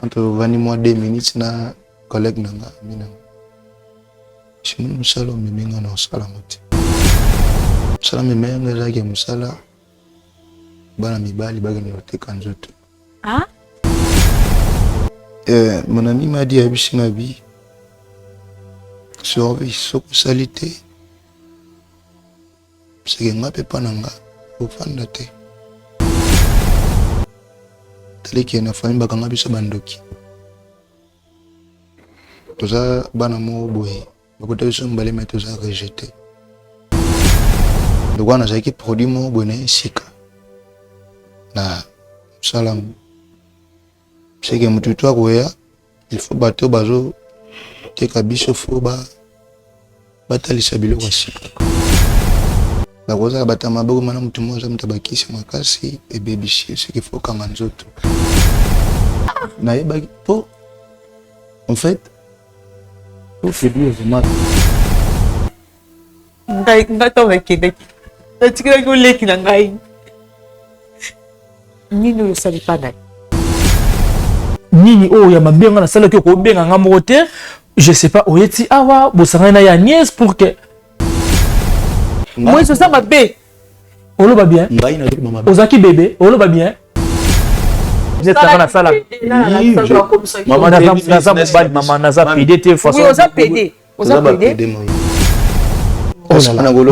entre 20 2 minutes na collègue nanga mina shimuni musala miminga na osala moti musala mimenga zake musala bana mibali bagani oteka nzoto mon ami m'a dit abishinga bi surveille soko salité c'est que ngape pananga ofanda te taliki na famille bakanga biso bandoki toza bana mo boye bakota biso mbale mais toza rejeté donc on a zaki produit mo boné sika na salam c'est que mutu toi koya il faut bato bazo teka biso fo ba batalisa biloko sika bakoza batama boko mana mutu moza mutabakisi makasi e baby shit c'est qu'il faut kanga nzoto na yeba po en fait faut séduire vraiment ngai ngato wekide tatikira ko leki na ngai nini yo sali pana nini o ya mabenga na sala ko ko benga ngamo te je sais pas oyeti awa bosanga na ya nièce pour que moi je sens ma bé oloba bien ngai na tout mama ozaki bébé oloba bien vous êtes dans la salle maman naza mobali maman naza pédé te façon oza pédé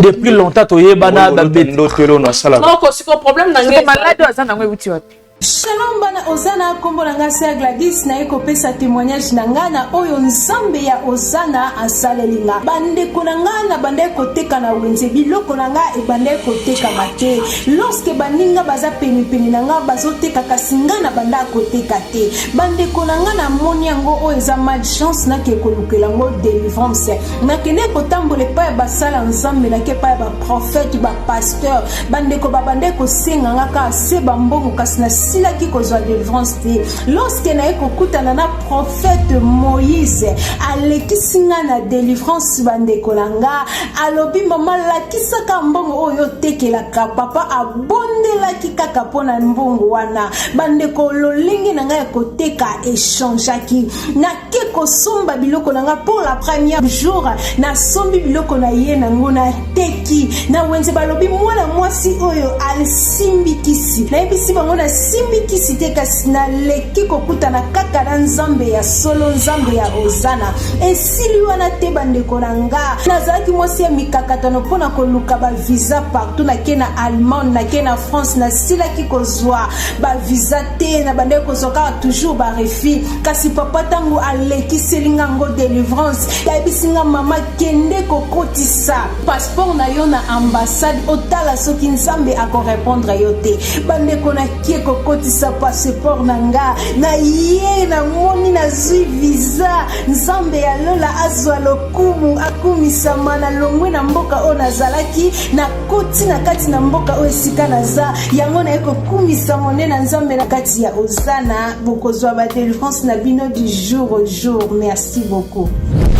depuis longtemps toyebana babet ndotelo na sala non ko siko problème na ngai malade aza nango ebuti wapi. Shalom bana Ozana kombo na nga Sir Gladys na eko pesa témoignage na nga na oyo nzambe ya Ozana asalelinga bande konanga na bande koteka na wenze biloko na nga e bande koteka mate lorsque baninga baza peni na nga bazoteka kasinga na banda koteka te bande konanga na moni yango oyo eza malchance na ke kolukela ngo délivrance na kene kotambola pa ba sala nzambe na ke pa ba prophète ba pasteur bande ko babande ko senga nga ka se bambongo kasina sila ki kozwa délivrance te lorsque na ekokutana na prophète Moïse alekisinga na délivrance bandeko nanga alobi mama lakisaka mbongo oyo tekelaka papa abondelaki kaka pona mbongo wana bandeko lolingi nanga ekoteka échangeaki na ke kosomba biloko nanga pour la première jour na sombi biloko na ye nango na teki na wenze balobi mwana mwasi oyo alisimbikisi na ebisi bango na simbikisi te kasi na leki kokutana kaka na nzambe ya solo nzambe ya Ozana esili wana te bandeko na nga nazalaki mwasi ya mikakatano mpona koluka bavisa partout nake na Allemagne nake na France nasilaki kozwa bavisa te na bandeko kozwa kaka toujours barefi kasi papa ntango alekiselinga ngo délivrance yayebisinga mama kende kokotisa passeport na yo na ambassade otala soki nzambe akorépondre yo te bandeko na kie kokotisa passeport na nga na ye na moni nazwi visa nzambe ya lola azwa lokumu akumisama na longwe na mboka oyo nazalaki na koti na kati na mboka oyo esika naza yango na ekokumisa mone na nzambe na kati ya Ozana bokozwa ba délivrance na bino du jour au jour. Merci beaucoup.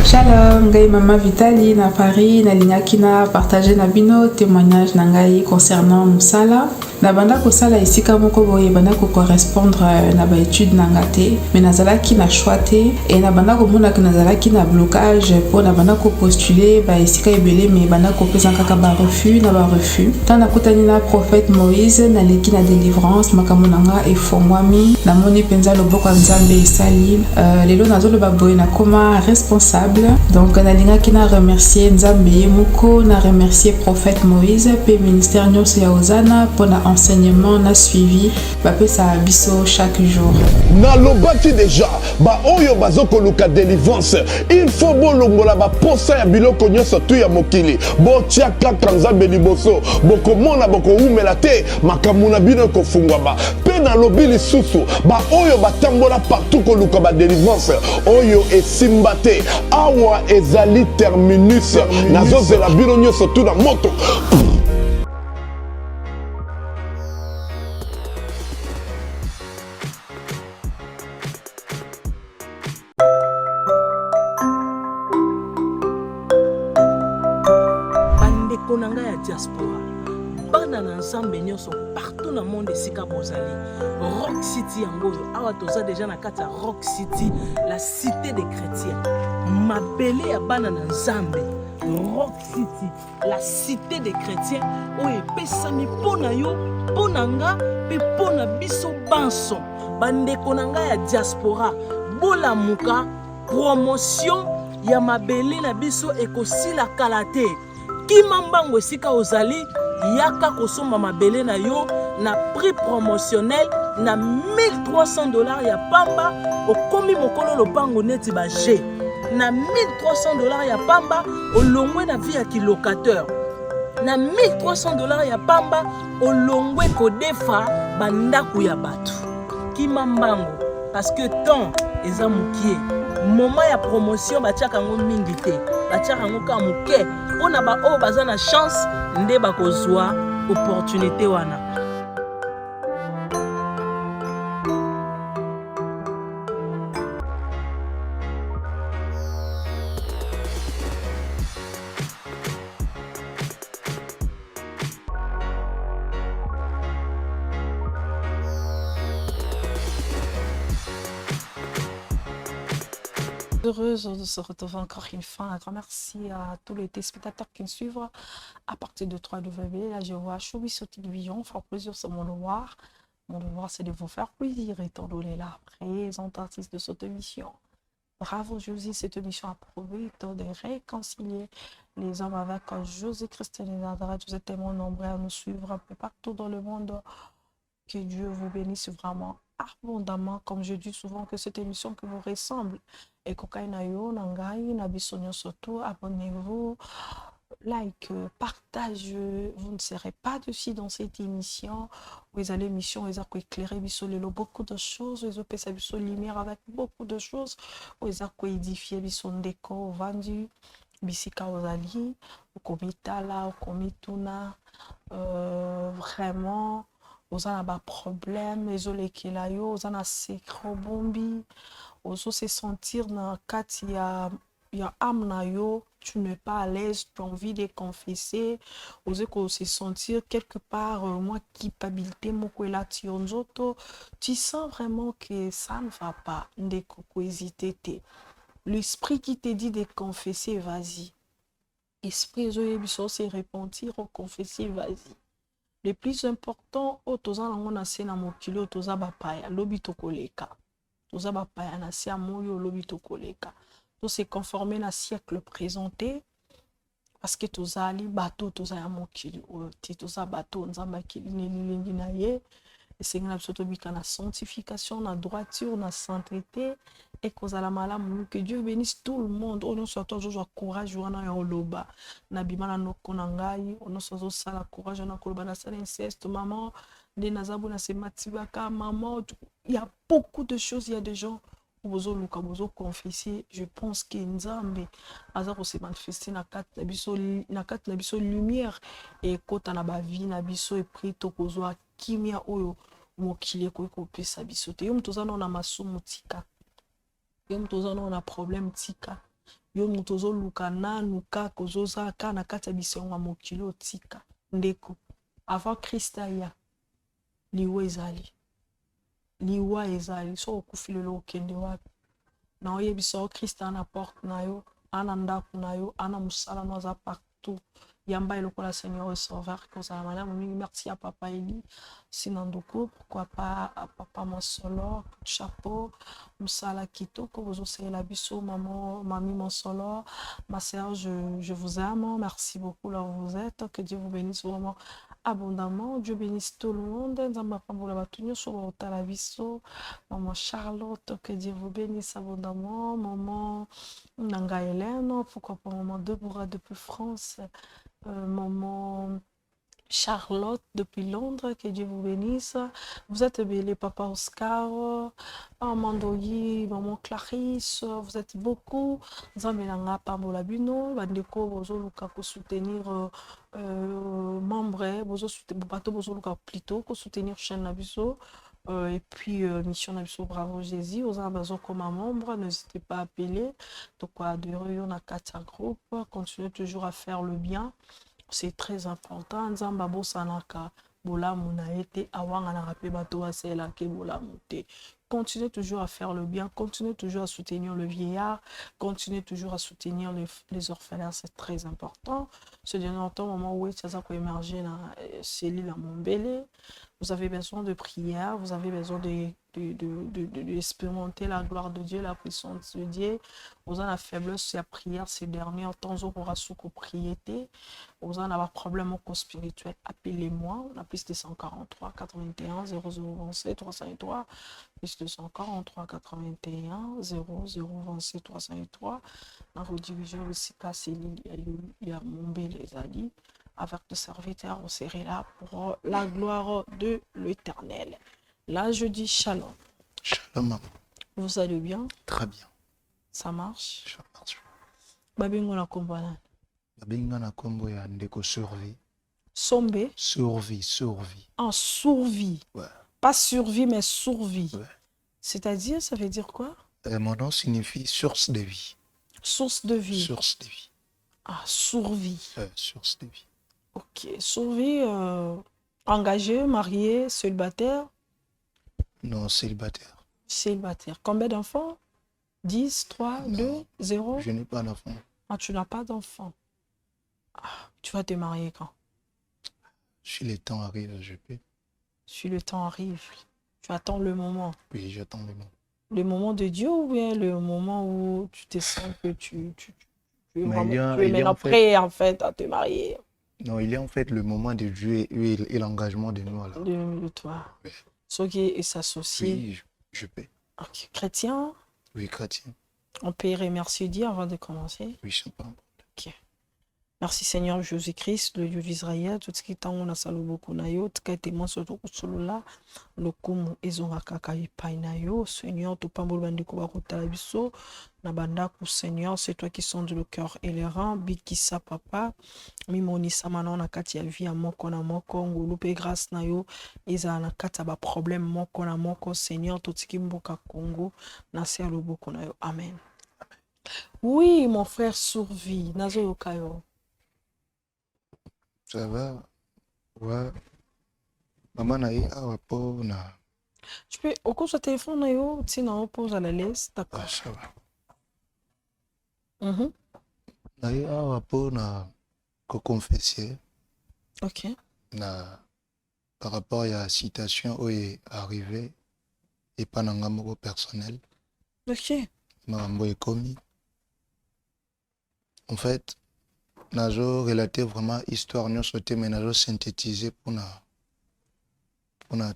Shalom, ngai Mama Vitali na Paris na linyaki na partager na bino témoignage na ngai concernant musala na banda kosala esika moko boye banda ko correspondre na ba étude na ngate mais nazalaki na choix te et na banda ko mona que nazalaki na blocage pour na banda ko postuler ba esika ebele mais banda ko pesa kaka ba refus na ba refus tant na kutani na prophète Moïse na leki na délivrance makambo nanga efongwami na moni penza loboko nzambe esali lelo nazolo ba boye na koma responsable donc nalingaki na remercier nzambe moko na remercier prophète Moïse pe ministère nyonso ya Ozana pour na enseignement na suivi bapesa biso chaque jour na lobaki déjà ba oyo bazoko luka délivrance il faut bolongola ba posa ya biloko nyonso tu ya mokili botia kaka nzambe liboso bokomona bokoumela te makambo na bino kofungwa ba pe na lobi lisusu ba oyo batambola partout koluka ba délivrance oyo esimba te awa ezali terminus nazozela bino nyonso tu na moto bana na nzambe nyonso partout na monde esika bozali Rock City yango awa toza déjà na kati ya Rock City la cité des chrétiens mabele ya bana na nzambe Rock City la cité des chrétiens oyo epesami mpo na yo mpo na nga mpe mpo na biso banso bandeko na ngai ya diaspora bolamuka promotion ya mabele na biso ekosila kala te kima mbango esika ozali yaka kosomba mabele na yo na prix promotionnel na $1300 ya pamba okomi mokolo lopango neti ba G na $1300 ya pamba olongwe na vie ya kilocateur na $1300 ya pamba olongwe kodefa bandaku ya bato kima mbango parce que temps eza mokie moment ya promotion batiaka yango mingi te batiaka yango ka moke mpona baoyo baza na chance nde bakozwa opportunité wana. Heureuse de se retrouver encore une fois. Un grand merci à tous les téléspectateurs qui nous suivent à partir de 3W. Là, je vois Showbiz Télévision. Faire plaisir, c'est mon devoir. Mon devoir, c'est de vous faire plaisir étant donné la présentatrice de cette émission. Bravo, Josie. Cette émission a prouvé étant de réconcilier les hommes avec José Christiane Nadrat. Vous êtes tellement nombreux à nous suivre un peu partout dans le monde. Que Dieu vous bénisse vraiment abondamment, comme je dis souvent, que cette émission qui vous ressemble. Et surtout, abonnez-vous, like, partage. Vous ne serez pas dessus dans cette émission. Vous allez émission, vous allez éclairer beaucoup de choses. Vous allez lumière avec beaucoup de choses. Vous allez édifier son décor vendu. Bisika ozali, okomitala, okomituna, vraiment. Vous avez des problèmes, vous avez des secrets bombi, vous se sentir dans il y a âme, tu n'es pas à l'aise, tu as envie de confesser, vous allez se sentir quelque part, moi, culpabilité, tu sens vraiment que ça ne va pas, l'esprit qui te dit de confesser, vas-y. Esprit, se repentir, confesser, vas-y. Le plus important, otoza nango na se na mokili otoza bapaya lobi tokoleka. Toza bapaya na se amoyo lobi tokoleka. To se conformer na siècle présenté parce que toza ali bato toza ya mokili oti toza bato nzamba kili nelingi na ye esenga na biso tobika na sanctification na droiture na sainteté et kozala malamu que Dieu bénisse tout le monde on soit toujours courage wana ya oloba na bimana noko na ngai on soit sala courage na koloba na sala inceste maman de nazabu na se matibaka maman il y a beaucoup de choses il y a des gens bozo luka bozo confesser je pense que nzambe azako se manifester na kat na biso lumière et kota na ba vie na biso et pris to kozwa kimia oyo mokili ko pesa biso te yo mtoza na masumu tika yo mtoza na problème tika yo mtozo luka nanu ka kozoza ka na kati biso nga mokili tika ndeko avant Christaya liwe ezali liwa ezali so okufile lo kende wapi na oyebiso Christ na porte na yo ana ndaku na yo ana musala no za partout yamba elokola Seigneur sauveur kozala malamu mingi merci à papa Eli Sinandoko pourquoi pas à papa Monsolo chapeau musala kitoko bozo la biso maman mami Monsolo ma sœur je vous aime merci beaucoup là où vous êtes que Dieu vous bénisse vraiment abondamment Dieu bénisse tout le monde nzamba pambola batunyo so otala biso maman Charlotte que Dieu vous bénisse abondamment maman Nanga Hélène pourquoi pas maman Deborah depuis France maman Charlotte depuis Londres, que Dieu vous bénisse. Vous êtes belle, papa Oscar, maman Doyi, maman Clarisse, vous êtes beaucoup. Zambelanga Pambola Bino, Bandeko, Bozo Luka pour soutenir membres, Bozo Luka plutôt, pour soutenir chaîne Nabiso. Et puis mission Nabiso Bravo Jésus, aux ambassades comme un membre, n'hésitez pas à appeler. Donc, quoi, de on a 4 groupes, continuez toujours à faire le bien. C'est très important. Nzamba bosanaka bolamu na ete awanga na rape bato asela ke bolamu te. Continuez toujours à faire le bien, continuez toujours à soutenir le vieillard, continuez toujours à soutenir les orphelins, c'est très important. Ce dernier temps, moment où ça a émergé dans cellule à Montbélé, vous avez besoin de prière, vous avez besoin d'expérimenter la gloire de Dieu, la puissance de Dieu. Vous avez la faiblesse, la prière ces derniers temps, vous aurez souko priété. Vous avez un problème spirituel, appelez-moi, on a plus de 143 81 0027 303, plus de 143 81 0027 303. Dans vos divisions, le SICA, il y a Montbé, les alliés. Avec le serviteur, on serait là pour la gloire de l'Éternel. Là, je dis shalom. Shalom. Vous allez bien? Très bien. Ça marche? Ça marche. Babingo na kombana. Babingo na kombo ya ndeko survie. Sombe? Survie. En survie. Ouais. Pas survie, mais survie. Ouais. C'est-à-dire, ça veut dire quoi? Mon nom signifie source de vie. Source de vie. Source de vie. Ah, survie. Source de vie. Ok. Survie, engagé, marié, célibataire? Non, célibataire. Célibataire. Combien d'enfants? 10, 3, non, 2, 0? Je n'ai pas d'enfant. Ah, tu n'as pas d'enfant. Ah, tu vas te marier quand? Si le temps arrive, je peux. Si le temps arrive, tu attends le moment. Oui, j'attends le moment. Le moment de Dieu ou bien le moment où tu te sens que tu es maintenant prêt en fait à te marier? Non, il y a en fait le moment de Dieu et l'engagement de nous. Là. De toi. Oui. Ce qui est s'associer. Oui, je peux. Okay. Chrétien? Oui, chrétien. On peut remercier Dieu avant de commencer? Oui, je sais pas. Ok. Merci Seigneur Jésus-Christ, le Dieu d'Israël, tout ce qui est en on a salué na yo, tout ce qui est témoin sur tout cela, le kumu ezonga kaka ipai na yo, Seigneur, tout pambol bandiko bakota biso, na banda ku Seigneur, c'est toi qui sondes le cœur et les reins, bikisa papa, mimoni samana na kati ya vie ya moko na moko, ngulu pe grâce na yo, eza na kati ba problème moko na moko, Seigneur, tout ce qui mboka Congo, na ser le boko na yo. Amen. Oui, mon frère survit, nazo yokayo. Ça va? Ouais. Maman a eu un rapport na. Tu peux, au cours de ce téléphone, tu n'en poses à la laisse, d'accord? Ah, ça va. Mm-hmm. Eu un rapport na confesser. Ok. Na par rapport à la citation où est arrivé et pas dans un personnel. Ok. Maman est commis. En fait, nazo relater vraiment histoire nous sauter mais nazo synthétiser pour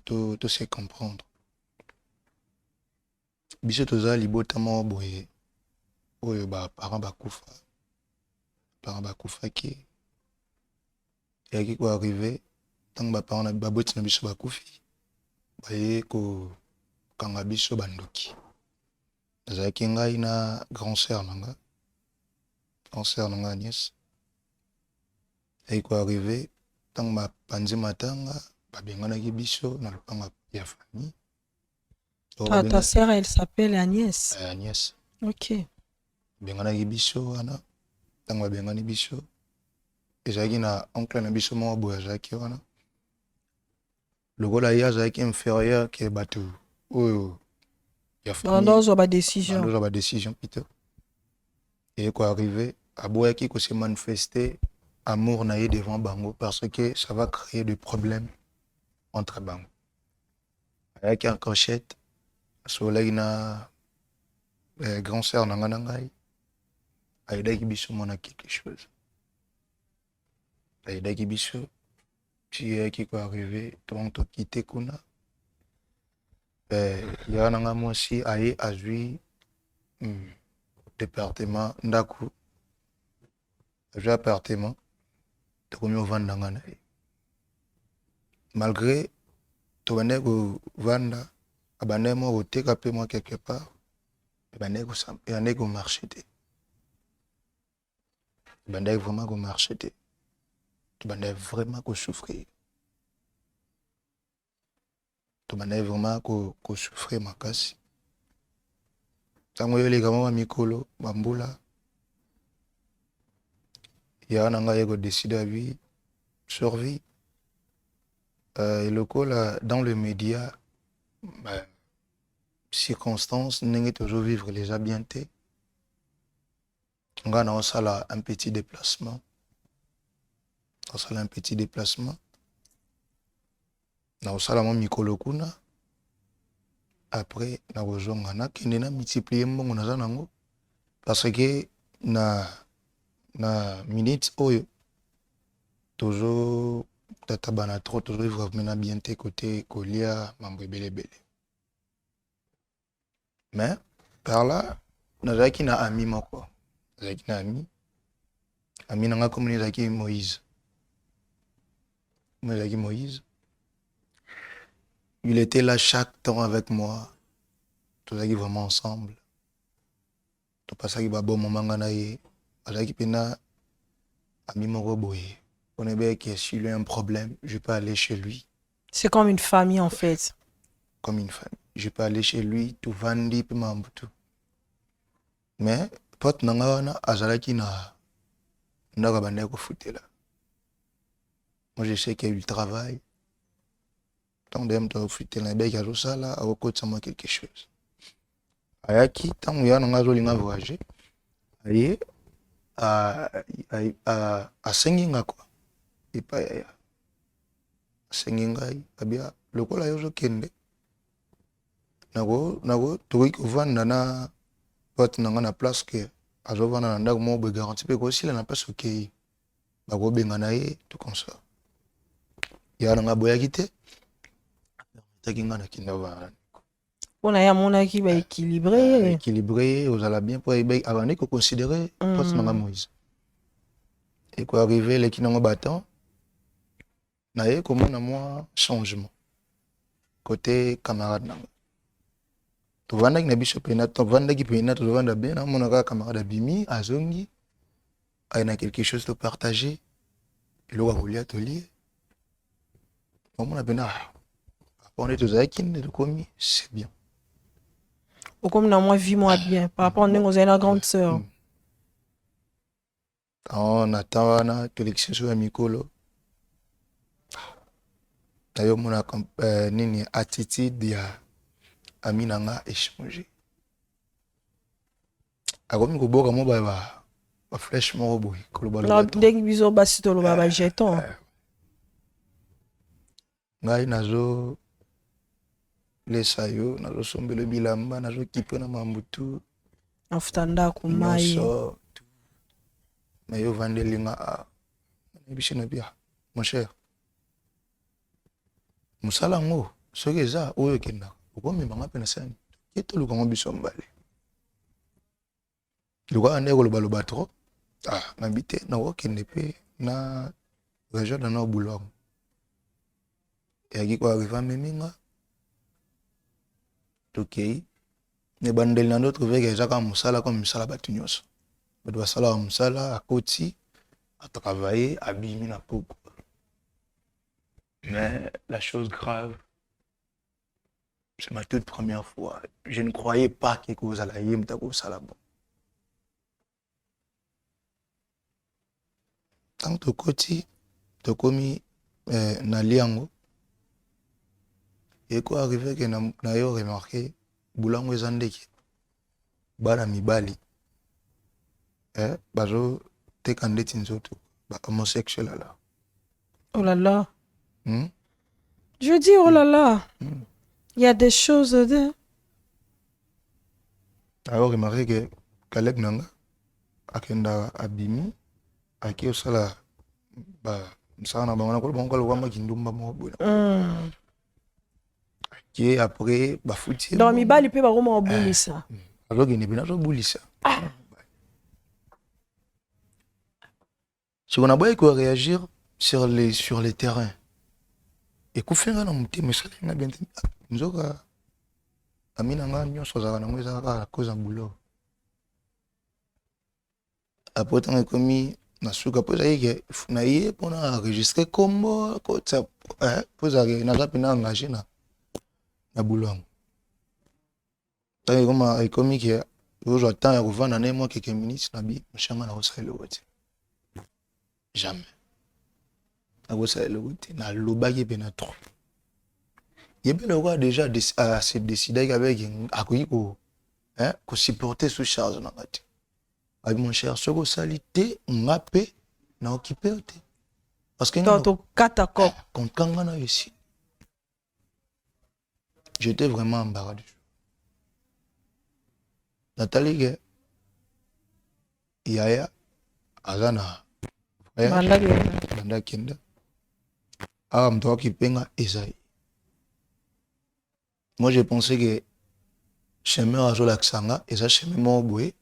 tout se comprendre. Biso toza libota mo boye oyo ba parents bakufa ki yaki ko arriver tant ba parents ba boti na biso bakufi baye ko kanga biso bandoki. Nazaki ngai na grand sœur nanga Agnès. Et quoi arrivé, tant ma panzi matanga, babenganaki biso na lupanga ya famille. Ta sœur, elle s'appelle Agnès. Agnès. Ok. Benganaki biso wana, tant babengani biso. Ezaki na oncle na biso mo boya zaki wana. Lokola ya zaki inférieur ke bato oyo ya famille. Dans ba décision. Dans ba décision plutôt. Et quoi arrivé, aboyaki ko se manifester amour naïe devant bango parce que ça va créer des problèmes entre bango. Avec un cochette, soleil na grand sœur nanganangai, aïda ki biso mona quelque chose. Aïda ki biso, tu es qui peut arriver, donc to quitter kuna. Il y a un moi aussi aïe à jouer département ndaku. J'ai appartement. Malgré tout le vanda, abanemo au TKP moi quelque part, abanego marché. Abanego vraiment go marché. Abanego vraiment go souffrir. Abanego vraiment go souffrir ma casse. Tango yo les gamins mikolo bambula. Ya nanga yego décider à vie survie. Et le coup, là, dans le média, bah, circonstances, n'est toujours vivre les habientés. On a un petit déplacement. On a un petit déplacement. On a un mikolo kuna. Après, on a multiplié mon nango. Parce que na minutes oyo toujours tatabana trop toujours vivre maintenant bien tes côtés kolia mambo belé. Mais par là, nazaki na ami moko. Nazaki na ami. Ami nanga comme nazaki Moïse. Moïse. Il était là chaque temps avec moi. Tout ça qui vraiment ensemble. Tout pas ça qui va bon moment nganaye. Azaki pena ami moko boye. On est bien que s'il a un problème, je peux aller chez lui. C'est comme une famille en fait. Comme une famille. Je peux aller chez lui, tout vandi, puis tout. Mais, pote nanga azalaki na ndaka bande ko fouté là. Moi je sais qu'il travaille. Tant d'aime to fouté là, ben kazo ça là, au côté ça moi quelque chose. Ayaki tant ya nanga zo linga voyager. Aye a senginga quoi. Et pas ya. Senginga abia lokola yo zo kende. Nago toki kovanda na pote nanga na place que azovanda na ndako mo be garantie pe ko sila na place OK. Bako benga na ye tout comme ça. Ya nanga boya kité. Takinga na kinda ba. On a ya mona ki ba équilibré. Équilibré, vous allez bien pour avant de considérer pote nanga Moïse. Et quoi arriver les kinango battant. Na ye comment na moi changement. Côté camarade nanga. Tu vanda ki na biso pena, tu vanda ki pena, tu vanda bien, na mon camarade Bimi, Azongi, il a quelque chose de partager, il aura voulu atelier. On a pena, on est tous avec qui, c'est bien. Ou comme dans moi, vis-moi bien, par rapport à nous, on est la grande sœur. On attend, on a collection sur Mikolo. D'ailleurs, mon attitude, ya ami nanga échanger akomi koboka mo ba flash mo boy koloba na ndenge biso basi to loba ba jeton ngai nazo lesa yo nazo sombelo bilamba nazo kipe na mambutu afutanda kumai na yo vandelinga a bishina bia mon cher musala ngo soki eza oyo kenda ukomi banga pena sani keto lukango biso mbale luka ande ko loba trop nabite na okende pe na région na Bulong yaki ko arriva meminga tokei ne bandel na notre veke ezaka musala comme musala batu nyonso bato basala musala akoti a travailler abimi na poko. Mais la chose grave, c'est ma toute première fois. Je ne croyais pas que vous alliez me dire ça là-bas. Tant que côté, tu commis Naliango, et quoi arrivé que n'a eu remarqué, Boulango Zandeki, Bala Mibali, Bazo, t'es candidat inzoto, homosexuel là. Oh là là. Je dis oh là là. Il y a des choses de... Alors, remarquez que Kaleb Nanga, Akenda Abimi, Aki Osala, Msana Bangana, Kolbanga, Lwama Kindumba Mobuna. Qui après, Bafouti. Dans mi bali, peut pas vraiment boulir ça. Alors, il n'est pas boulir ça. Si on a besoin de réagir sur les terrains, et qu'on fait un homme, mais ça, il y a bien. Nous avons amina nga nyonso za na mweza ka cause en boulot après tant commis na suka poza yeke na yé pour enregistrer comme ko ça poza na za pina engagé na boulot tant comme commis que aujourd'hui attend à revendre na moi quelques minutes na bi mchanga na osale wote jamais akosalela kote nalobaki mpe na trop yebele okoa déjà se décidaki avec akoki kosupporter sous charge na nga te abi mon cher soki osali te nga mpe na okipe yo te parce que tokata ko konkanga na yo esi j'étais vraiment embarras du jour natali ke yaya aza na banda kenda awa moto akipe nga ezali moi j'ai pensé que chemin azolakisa nga eza chemin moko boye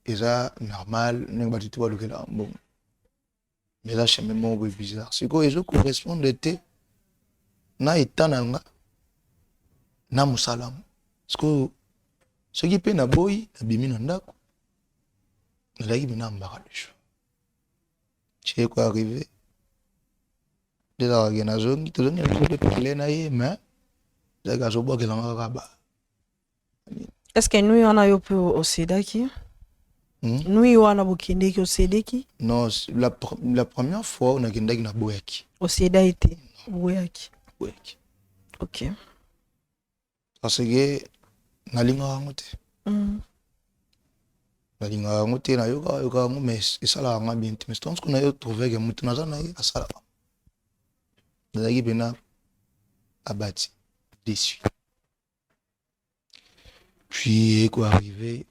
eza normal ndenge bato te balukela mbongo mais eza chemin moko boye bizarre sikoyo ezocorrespondre te na eta na nga na mosala ngo sikoyo soki mpe naboyi nabimi na ndako nazalaki mpe na mbaka leso tie ko arrivé ezalaki nazongi tozongi na biso mpe parle na ye mais ezalaki azobwakelanga kaka ba est-ce que nui wana yo mpe osedaki nui wana bokendeki osedeki non la première fois nakendaki na boyaki oseda ete boyaki ok parce que nalingaka yango te nalingaka yango te nayoka yango mais esalaka nga bien te mais tonske na yo trouveke moto naza na ye asalaka nazalaki mpena abati déçu puis ekoarrive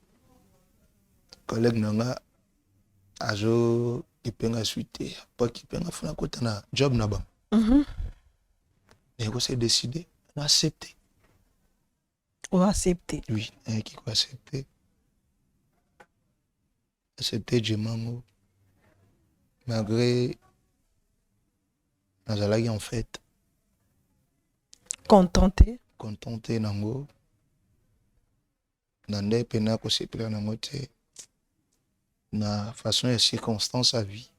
collègue na nga azo kipenga suite po kipenga funa kota na job na bango ekose décidé na accepté accepté oui qui ko accepté Djemango malgré nazalaki en fait contenté nango na nde pena kosepela nango te na façon ya circonstance à vie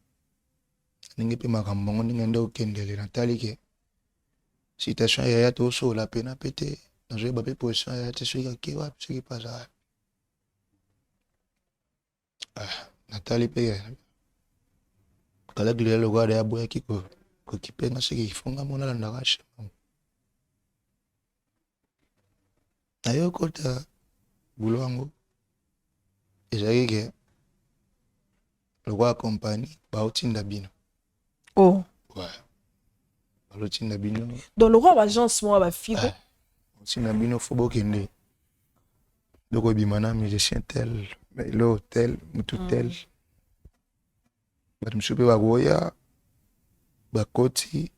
ndenge mpe makambo yango ndenge nde okendele natali ke situation yaya tosola pena mpe te nazoyeba mpe position yaya te soki ake wapi soki paza wapi natali mpe kalaki lela lokola ya boyaki kokipenga soki ifonga mona landaka chemango nayo kota bulo yango ezalaki ke lokola compagnie baotinda bino balotinda bino donc lokola baagence moko bafiko otinda bino fo bokende loko ebima na musicien tel elo tel mutu tel bato mosusu mpe bakoya bakoti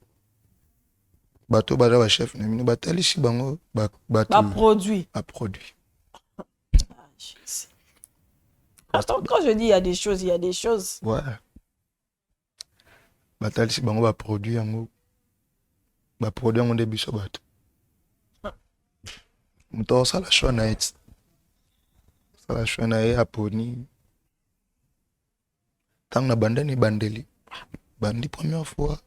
bato baza bachef na bino batalisi bango baproduit quand je dis il y a des choses ouais batalisi bango baproduit yango nde biso bato moto osala choix na ye osala choix na ye aponi ntango na bandeli bandi première fois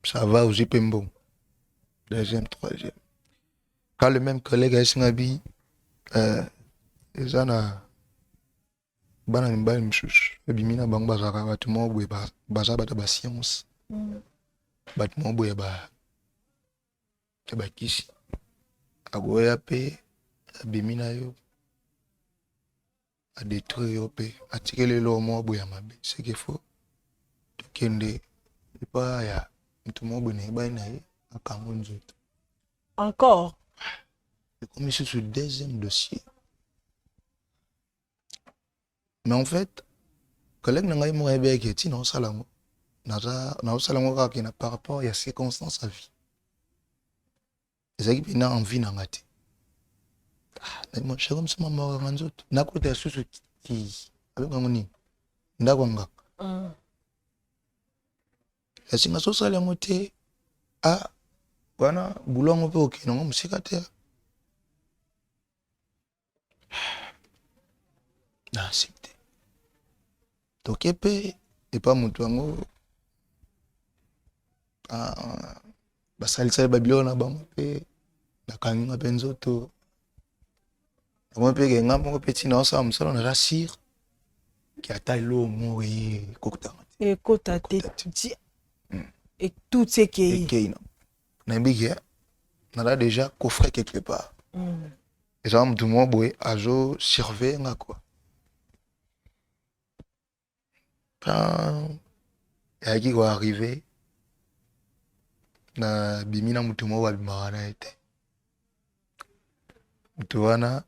ça va aussi mpe mbongo deuxième troisième quand le même collègue ayesinga bi eza na bana mibali mosusu ebimi na bango bazalaka bato moko boye baza bato bascience bato moko boye ya bakisi akoya mpe abimi na yo adétruire yo mpe atikeli eloko moko boye ya mabe seke fo tokende epa ya moto moko boye nayebani na ye akango nzoto encore ekomi susu deuxième dossier. Mais en fait, collègue na ngai mo ebe ke ti na salango na salango ka ke na par rapport à circonstances à vie. Ezaki bina envie na ngati. Na mo shagom sama mo nganzoto. Na ko ta susu ki avec ngoni. Ndako nga. Esinga so salango te wana bulongo pe okino ngo musika te. Na accepté. Tokepe et pas mutu yango basalisa babilo na bango pe nakangi mpe nzoto bango mpe kenga moko pe tina osala mosala na rasire ki ata elo mo ekokutanga ekota te Et tout ce qui est. ekei nayebiki nala déjà coffret quelque part eza mutu moko boye azo surveille nga quoi quand yaki koarrive na bimi na mutu moko babimaka na ye te mutu wana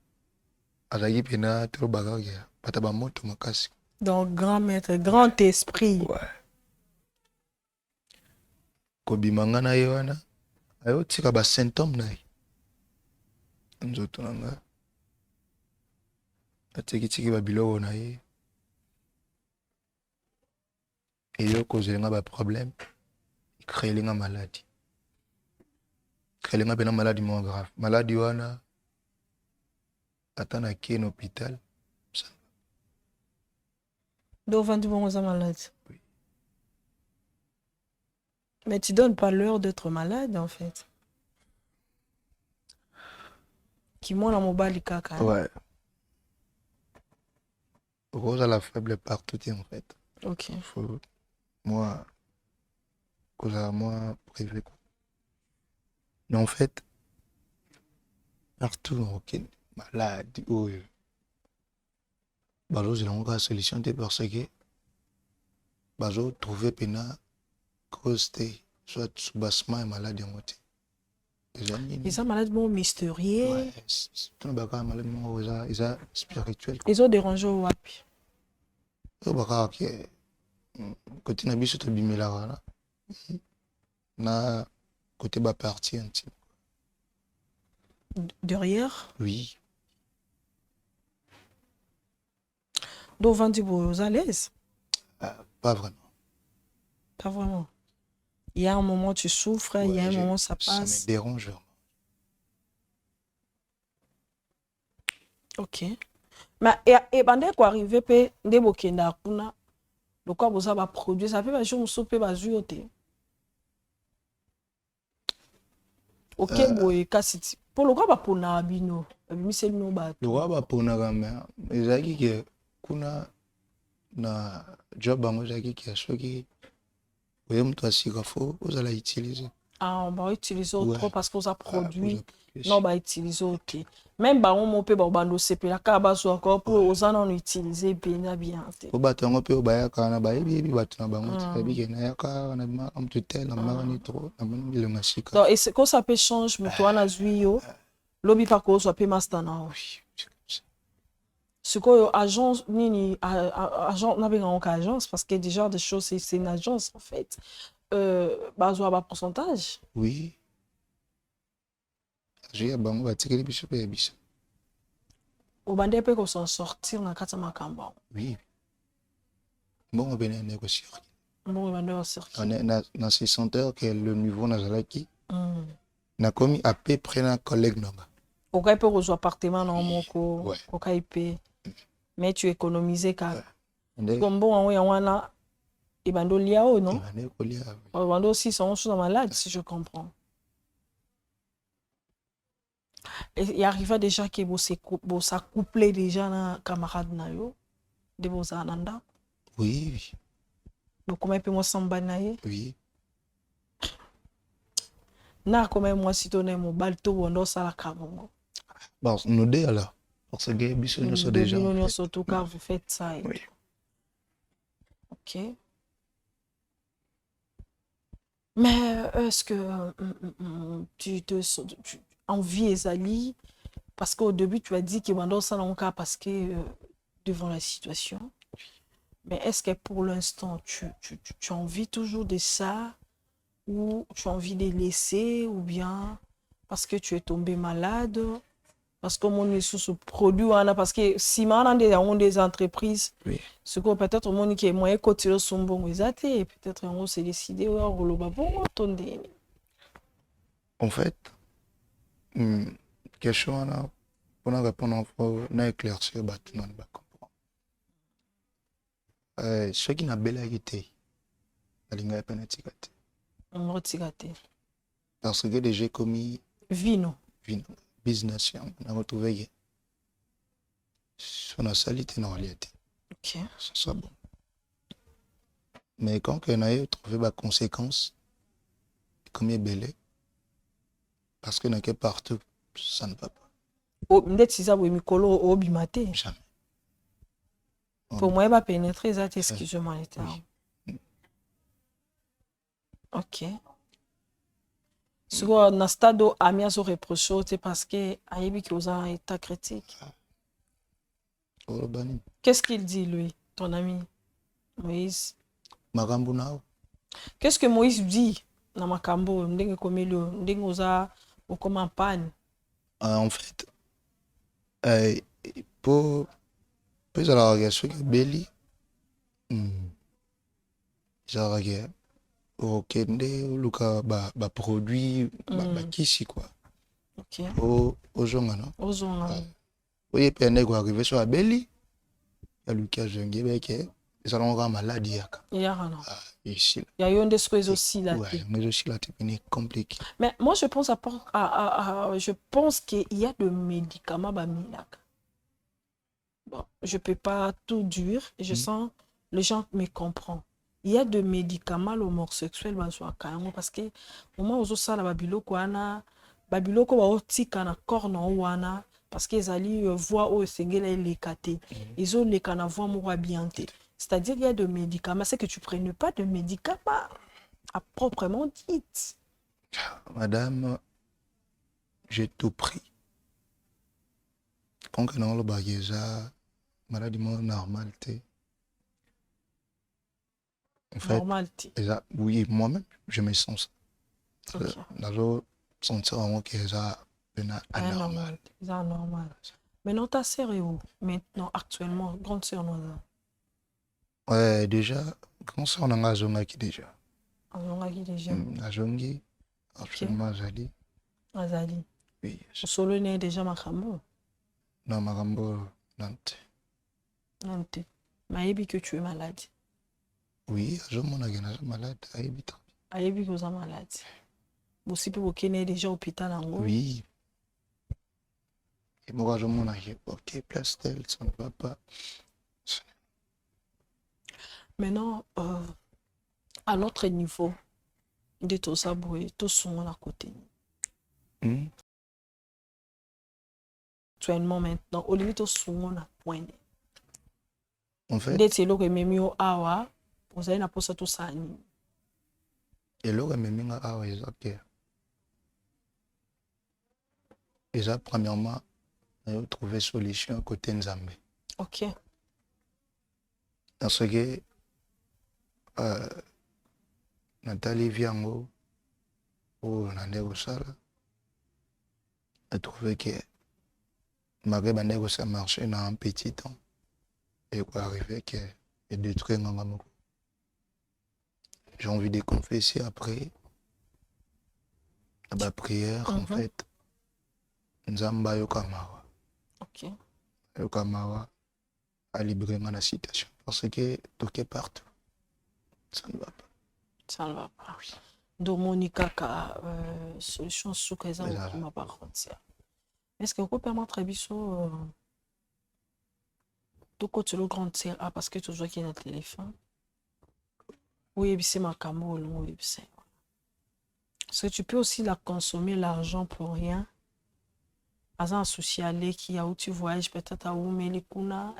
azalaki mpena tolobaka ke bata bamoto makasi. Donc, grand maître, grand esprit. Ouais. Kobima nga na ye wana ayotika basymptôme na ye nzoto na nga atikitiki babiloko na ye eyokozela nga baproblème ecréele nga maladie créele nga mpena maladie moko grave maladie wana ata nakie na hôpital Donc, vendu bon aux malades. Oui. Mais tu donnes pas l'heure d'être malade, en fait. Qui moi, dans mon bas, caca. ouais Rose à la faible partout en fait Ok. faut moi cause à moi privé quoi mais en fait partout ok malade oui bazo c'est la solution de parce que bazo trouver pena cause soit soubassement et malade en côté Ils sont malades, bon, mystérieux. ouais tout le baka malade moi ils a spirituel Ils ont dérangé au wapi. baka que côté na biso to bimela wana na côté bas partie intime Derrière. oui Donc, vendu aux à l'aise. pas vraiment Pas vraiment. Il y a un moment, tu souffres, il y a un moment, ça ça passe. me dérange vraiment. Ok. Mais, et bande quoi arriver, pe, nde bokenda kuna, le quoi vous avez produit, ça fait pas jour, soupe, pas juoté. Ok, boy, kasi, pour le quoi, pas pour na bino, mais c'est le nom, bah. Le roi baponaka me ezalaki ke kuna na job bango ezalaki ke soki oye moto asika fo ozala utiliser Ah, on va utiliser trop parce qu'on a produit. produit. Non, on va utiliser ok. Même bah on peut bah on CP la caba encore pour aux en utiliser bien bien. po bato yango mpe oyo bayaka wana bayebi bato na bango te bayebi ke nayaka na bimaka moto te na bimaka ni trop na moni bilongo ya sika. Donc et c'est quand ça peut changer mais toi na zuio lobby pas ko soit pe master na. Ce que agence nini agent n'a pas encore agence parce que déjà des choses c'est une agence en fait. Bah soit pourcentage. Oui. J'ai bango batikeli biso pe biso. Obande pe ko s'en sortir na kata makamba. Oui. Bon on venait négocier. Bon obande va sortir. On est dans ces senteurs que le niveau nazalaki. Na komi à peu près na collègue nanga. Okai pe rejoindre appartement na moko. Ouais. Okai pe. Mais tu économises quand. Ouais. Comme bon en wana et bando liao non? Ane kolia. Bando aussi sont sous malade si je comprends. Et il arrive déjà que vous s'accouplez déjà na camarade na yo de vos ananda. Oui. Donc comment peut moi samba na ye? Oui. Na comment moi si tonne mon balto bondo sala kabongo. Bon, nous deux alors. Parce que biso nous sommes déjà. Nous surtout car vous faites ça. Oui. Ok. Mais est-ce que tu envie Ezali parce qu'au début tu as dit que Bando ça non cas parce que devant la situation. Mais est-ce que pour l'instant tu as envie toujours de ça ou tu as envie de laisser ou bien parce que tu es tombé malade parce que mon est sous ce produit parce que si on des entreprises oui. Ce que peut-être mon qui est moyen côté son bon et peut-être on s'est décidé au le bon attendez. En fait question là pour répondre na éclaircir bato na ba comprendre. Ce qui n'a belle été alinga penetika te. On retire te. Parce que déjà commis vino business on a retrouvé son salité en réalité. OK. Ça soit bon. Mais quand on a trouvé des conséquences, comme il est belé, parce que n'est partout, ça ne va pas. Peut-être si ça, oui, Mikolo, au bimaté. Jamais. Pour moi, il va pénétrer, ça, excusez-moi, Oui. Ok. Sur un stade où Amia se reproche, c'est parce que Aïbi qui a un état critique. Qu'est-ce qu'il dit, lui, ton ami Moïse? Makambo. Qu'est-ce que Moïse dit dans Makambo? Ndenge komelo, ndenge oza okoma en panne. En fait, pour la relation que Belly, genre okende luka ba produit ba kisi quoi. Ok. Au jonga non. Au zonga. Oui, puis on est arrivé sur la Belly. Il y a Lucas Jengue que ils allons avoir maladie yaka. Non. Ici. Il y a eu un des aussi là. Ouais, mais aussi la technique compliquée. Mais moi je pense je pense qu'il y a des médicaments bamilaka. Bon, je peux pas tout dire et je sens les gens me comprennent. Il y a des médicaments l'homosexuel parce que au moment où ça la babiloko ba otika na corps na wana parce qu'ils allaient voir au sengela lekate. Ils ont les kana voix moi bien. C'est-à-dire qu'il y a des médicaments, c'est que tu prennes pas de médicaments à proprement dit. Madame, j'ai tout pris. Quand on a le bagage, maladie normalité. En fait, Normalité. oui, moi-même, je me sens ça. Okay. Je sens vraiment que c'est anormal. C'est anormal. Maintenant, ta sœur est où? Maintenant, actuellement, grande sœur, non? Ouais, déjà, grande sœur, on a un zongi déjà. On a déjà. Un zongi, absolument Azali. Azali. Oui. Solo n'est déjà Makambo. Non, Makambo, Nantes. Nantes. Maïbi que tu es malade. Oui, je suis malade. Aïbi que tu es malade. Vous si vous êtes déjà au hôpital en gros. Oui. Et moi, je suis ok, place tel, ça ne va pas. Maintenant, à notre niveau, de tout ça, tout son à côté. Actuellement, maintenant, au limite, tout son à point. En fait, dès que c'est là que même yo awa, vous avez na posa tout ça. et là, même awa, déjà, premièrement, on a trouvé solution à côté de Nzambe. Ok. Parce que Nathalie Viango, ou Nandego Sala, a trouvé que malgré que ça marchait dans un petit temps, et quoi arriver que et détruire Ngangamoko. J'ai envie de confesser après la prière, en fait, Nzamba Yokamawa. Ok. Yokamawa a libéré la citation. Parce que tout est partout. Ça ne va pas. Ça ne va pas. Oui. Donc, Monica, solution sous Kaisa ou ma parole. Est-ce que vous pouvez permettre à Bisso de côté le grand tiers parce que tu vois qu'il y a un téléphone? Oui, c'est ma camo, oui, c'est. Parce que tu peux aussi la consommer l'argent pour rien. As un souci aller qui a où tu voyages peut-être à où mais les kuna,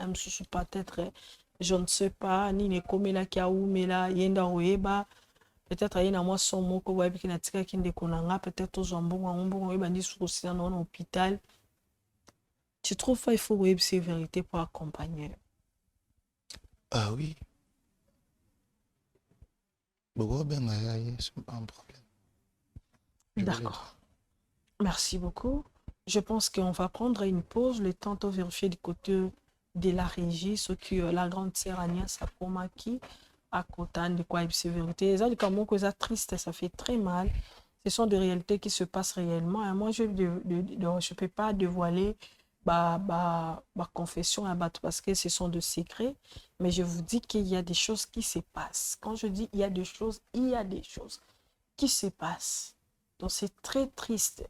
peut-être, je ne sais pas, ni les comme là qui a où mais là, yenda oeba. Peut-être il y a moi son mot que vous qui n'a tika qui ne connaît peut-être aux jambons, on bon oeba ni sous aussi dans l'hôpital. Tu trouves qu'il faut web c'est vérité pour accompagner? Ah oui. Beaucoup bien, c'est pas un problème. D'accord. Merci beaucoup. Je pense qu'on va prendre une pause, le temps de vérifier du côté de la régie, ce que la grande sœur Agnès Sakomaki à côté de quoi c'est vérité. Ça, comme que ça triste, ça fait très mal. Ce sont des réalités qui se passent réellement. Et moi, je ne peux pas dévoiler ma confession parce que ce sont des secrets. Mais je vous dis qu'il y a des choses qui se passent. Quand je dis il y a des choses qui se passent. Donc, c'est très triste.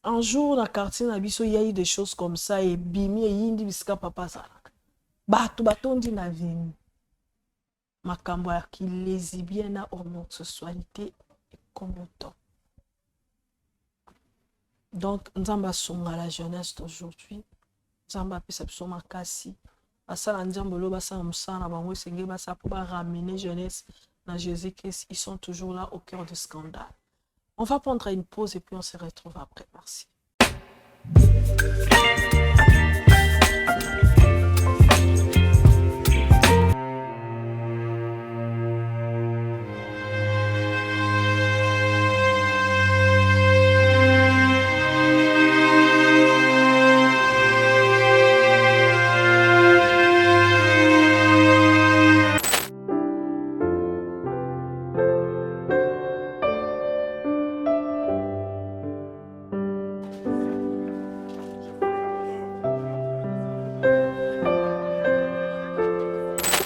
Un jour, dans le quartier, il y a eu des choses comme ça, et Bimi, et Yindi, Biska, Papa, ça. Bato, on dit la vie. makambo ya lesbienne na homosexualité comme autant. Donc nzamba songa la jeunesse d'aujourd'hui, nzamba pesa biso makasi, basala nzambo lo basala musana bango senge basa pour ramener jeunesse dans Jésus-Christ, ils sont toujours là au cœur du scandale. On va prendre une pause et puis on se retrouve après. Merci.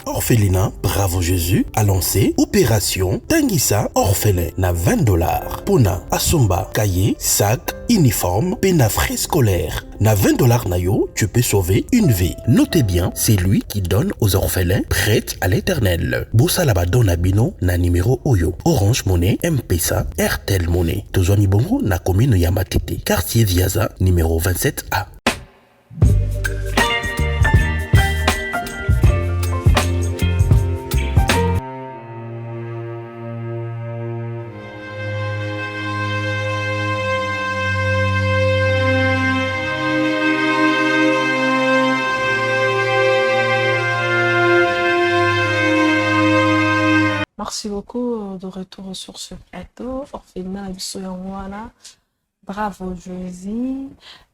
Orphelinat Bravo Jésus a lancé Opération Tangisa Orphelin na $20. Pona Asomba, cahier, sac, uniforme, pena frais scolaire. Na $20 na yo, tu peux sauver une vie. Notez bien, c'est lui qui donne aux orphelins prêts à l'éternel. Bossa Labado Nabino na numéro Oyo. Orange Money, M-Pesa, Airtel Money. Tozwani Bongo na commune Yamatete. Quartier Viaza, numéro 27A. Merci beaucoup de retour sur ce plateau. Orphelinat Bisoyangwana. Bravo Josie.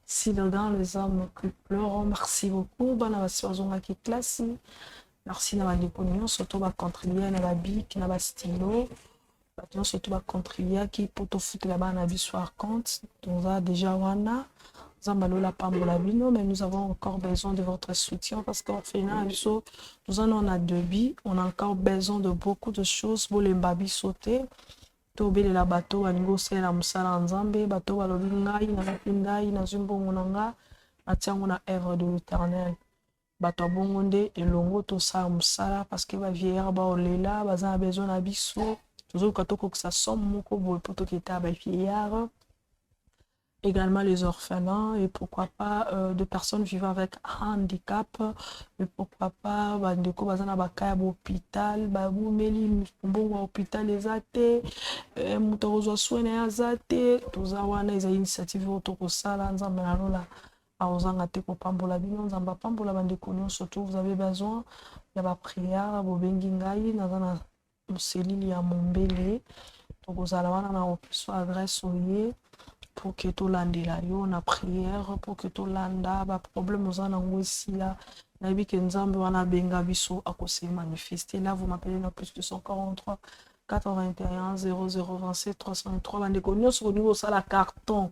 Si dans les hommes qui pleurent, merci beaucoup. Bonne avance qui classe. Merci na bandeko surtout ba contribuer na ba bic na ba stylo. Ba surtout ba contribuer qui pour te foutre là-bas na bisoir compte. On a déjà wana. Mais nous avons encore besoin de votre soutien parce qu'Orphelinat nous en avons à débit. On a encore besoin de beaucoup de choses pour les babis sauter. Tobe la bateau à niveau c'est la musala nzambe bateau à l'olingai na lapindai na zumbongo nanga atiango na œuvre de l'Éternel. Bateau bongonde et longo to sa musala parce que va vieillard ba olela baza besoin na biso. Toujours quand que ça somme moko boy poto qui était ba vieillard. Également les orphelins et pourquoi pas de personnes vivant avec handicap et pourquoi pas bandeko bazana bakaya hôpital babumeli mbongo hôpital ezate muto ozwa soin azate toza wana eza initiative otoko sala nzambe na lola aozanga te ko pambola bino nzamba pambola bandeko surtout vous avez besoin ya ba prière bobengi ngai nazana muselili ya mombele tokozala wana na opiso adresse oye pour que tout l'andela yo na prière pour que tout landa ba problème aux en aussi là na bi que nzambe wana benga biso akose manifester. Là vous m'appelez na plus de 143 81 0027 303 bandeko nyonso niveau ça la carton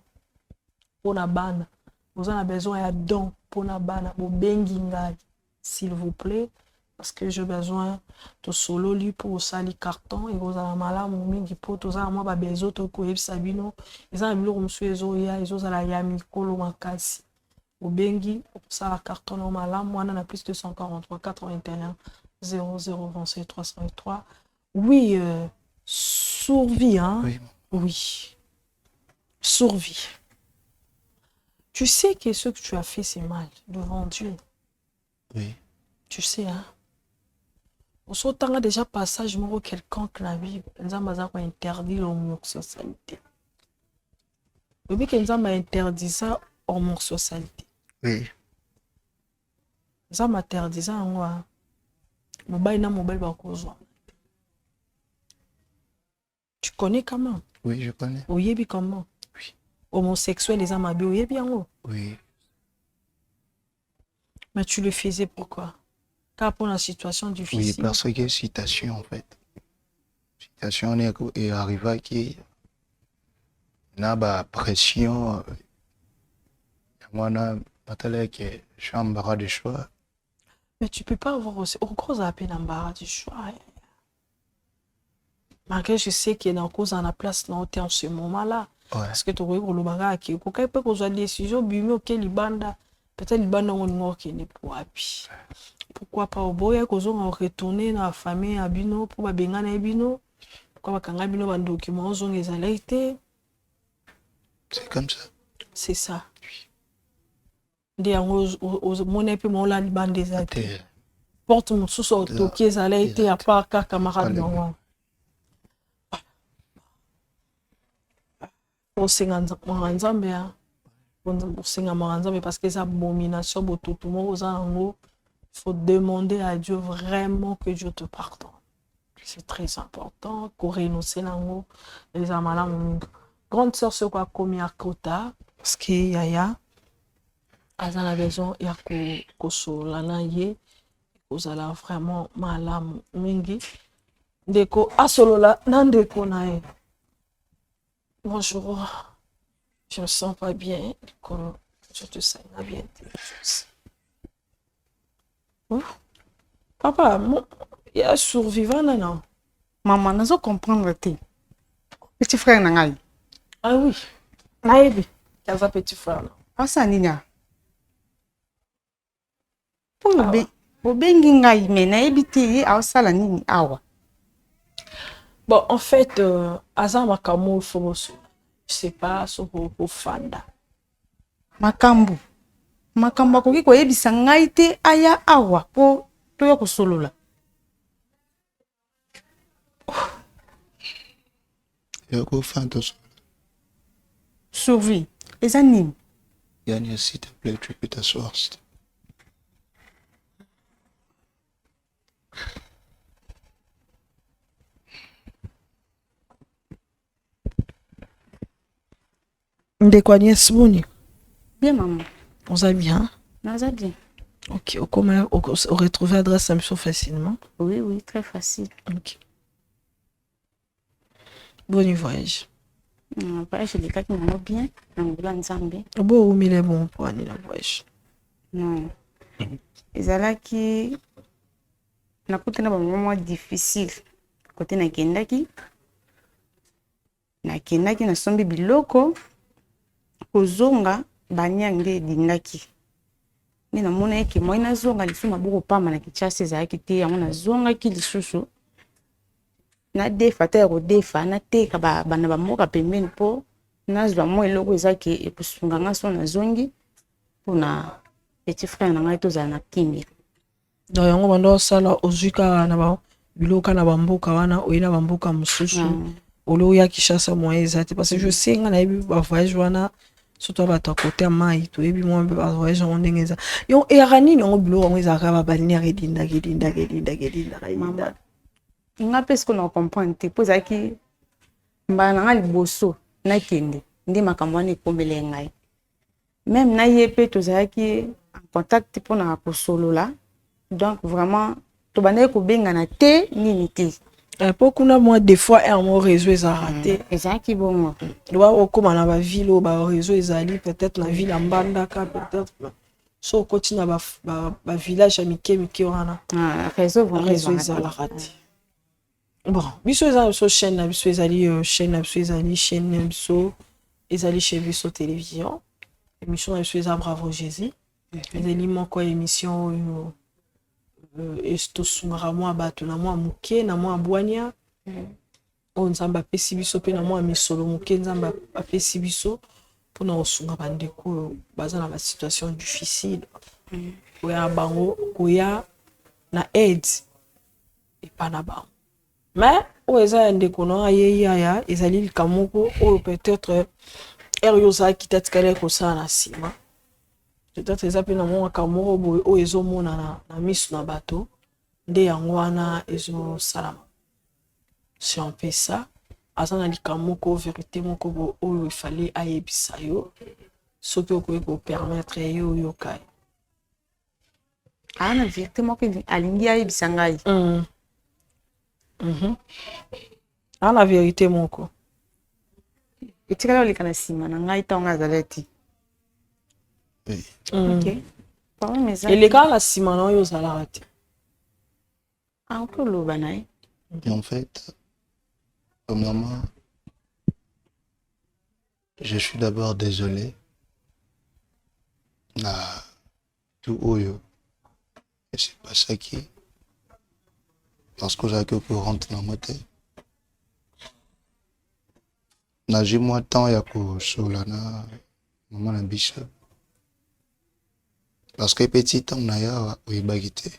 pour na bana vous en avez besoin ya don pour na bana bo bengi ngai s'il vous plaît parce que j'ai besoin de solo li pour sali carton et vous avez malamu mingi pour tous à moi ba bezo to ko sabino ils ont bilo monsieur ezo ya ezo za ya mikolo makasi au bengi pour ça carton no malamu wana na plus de 143 81 0027 303. Oui, survie hein. Oui. Survie. Tu sais que ce que tu as fait c'est mal devant Dieu. Oui. Tu sais hein. Autant déjà passage moro quelconque la Bible, nzamba ko interdit l'homosexualité. Oui, que nzamba interdit ça homosexualité. Oui. Nzamba interdit ça ngwa. Mobile na mobile ba kozwa. Tu connais comment? Oui, je connais. Oyebi comment? Oui. Homosexuel les amabi oyebi yango? Oui. Mais tu le faisais pourquoi? Car pour la situation difficile. Oui, parce que citation en fait. Citation est arrivée qui n'a pas pression. Moi, n'a que chambre de choix. Mais tu peux pas avoir aussi. Au gros, ça appelle l'embarras du choix. Malgré je sais qu'il y a dans cause en la place là en ce moment-là. Ouais. Parce que tu vois pour le bagage qui quand il peut qu'on soit décision bimé auquel il banda peut-être il banda on qui n'est pas appui. pourquoi pas oboya kozonga retourner na famille ya bino po babengana ya bino pourquoi bakanga bino bandokima ozonga ezalaki te. C'est comme ça. C'est ça. Nde yango omona mpe maola libanda eza te porte mosusu otoki ezalaki te ya part kaka camarade nango osenga nzambe ya osenga nzambe parce que eza abomination botutu moko oza nango. Il faut demander à Dieu vraiment que Dieu te pardonne. C'est très important. Renoncer nango les amalamu. Grande sœur ce quoi comme ya kota parce que yaya aza na besoin ya kosola na ye kozala vraiment malamu mingi ndeko asolola na ndeko na ye. Bonjour, je me sens pas bien. Je te sens bien. Papa, il y a survivant non? Maman, nous comprendre te. Petit frère nangai. Ah oui. Naïbi. Kaza petit frère. Ah ça nina. Pour bengi ngai mais naïbi te a sala nini awa. Bon, en fait, Azan Makamou Fomosu, je sais pas, so pour Fanda. Makambu. Makambu akoki koyebisa ngai te aya awa po toyo kosolola. Yoko fantos. Survie. Eza nini? Yani, s'il te plaît, tu peux t'asseoir. Ndeko Agnès Bouni. Bien maman. On va bien. On va bien. Ok, comment on retrouve l'adresse Samsung facilement? Oui, oui, très facile. Ok. Bon voyage. Voyage de cas qui m'ont bien. On va ensemble. Bon, où il est bon pour aller la voyage. Non. Ezala qui na kuta na ba moment difficile. Côté na kendaki. Na kendaki na sombi biloko. Kozonga banyange dingaki. Ni na mona yake moi na zonga lisuma boko pamba na kichase za yake te yango na zonga ki lisusu. Na defa te ko defa na te ka bana ba moka pembeni po na zwa mo eloko ezaki ekusunga ngaso na zongi pona petit frère na ngai to za na kimia. Donc yango bando sala ozuka na ba biloka na bamboka wana oyina bamboka mususu. Olo ya kishasa moi ezati parce que je sais nga na yebi ba voyage wana surtout à côté mai to yebi moi ba voyage on ndengeza yo erani ngo bilo ngo ezaka ba balini redinda mama nga pese ko na comprendre te poza ki mbana nga liboso na kende ndi makambo wana ekomele ngai même na ye pe tozaki en contact pour na kosolola donc vraiment to bana ko benga na te nini te. Pour qu'on a moins des fois un réseau est raté. Exact bon. Doit au comme on a la ville au bas réseau est allé peut-être la ville en Bandaka peut-être. So continue à village à Mickey Wana. Réseau est raté. Bon, biso est sur chaîne na biso est allé chaîne na biso est allé chaîne na biso est allé chez biso télévision. Émission na biso est Bravo Jésus. Les éléments quoi émission esto sungara mwa bato na mwa muke na mwa bwania o nzamba apesi biso pe na mwa misolo muke nzamba apesi biso pona osunga bandeko baza na ba situation difficile oya bango koya na aide epana bango mais o eza ndeko na yaya ezali likamoko o peut-être eriosa kitatikale ko sana na sima. Peut-être les appels na kamoro boy o ezomona na misu na bato nde yango wana ezo salama. Si on fait ça, azana likamoko vérité moko bo o il fallait ayebisa yo soki ko permettre yo yokai. Ana vérité moko alingi ayebisa ngai. Ana vérité moko. Etikala olikana sima na ngai tonga zaleti. Oui. Ok. Et les gars, la Simon, ils ont arrêté. Encore le banaï. Et en fait, maman, je suis d'abord désolé. Na tout oyo. Et c'est pas ça qui... Parce que j'ai que rentre dans ma tête. J'ai moins de temps ya kosola na maman na biso. Parce que petit temps na ya oyebaki te.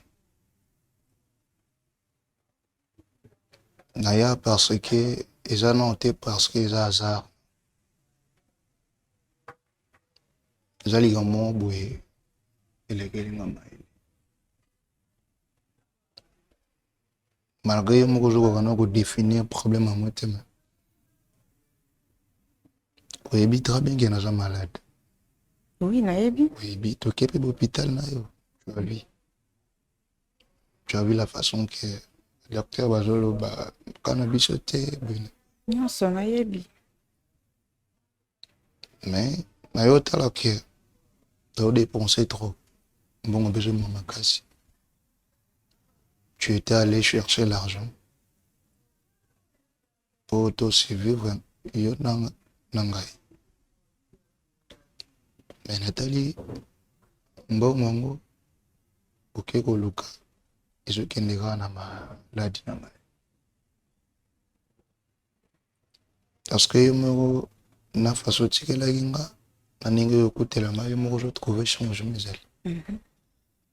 Na ya parce que eza non te parce que eza hasard. Eza likambo boye elekeli mama. Malgré yo moko ozokoka na kodéfinir problème ya motema. Oyebi très bien que naza malade. Oui, nayebi. Oyebi toke pe l'hôpital na yo. Tu as vu. Tu as vu la façon que le docteur bazoloba kana biso te bene. Nyonso nayebi. Mais na yo tala que tu as dépensé trop. Bon, besoin de makasi. Tu étais allé chercher l'argent pour te survivre. Yo nangai. Mais Nathalie, mbongo oke koluka ezokendeka na maladi na ngai. Parce que yo moko na façon otikelaki nga na ndenge oyo okutelama yo moko ozotrouve changement ezali.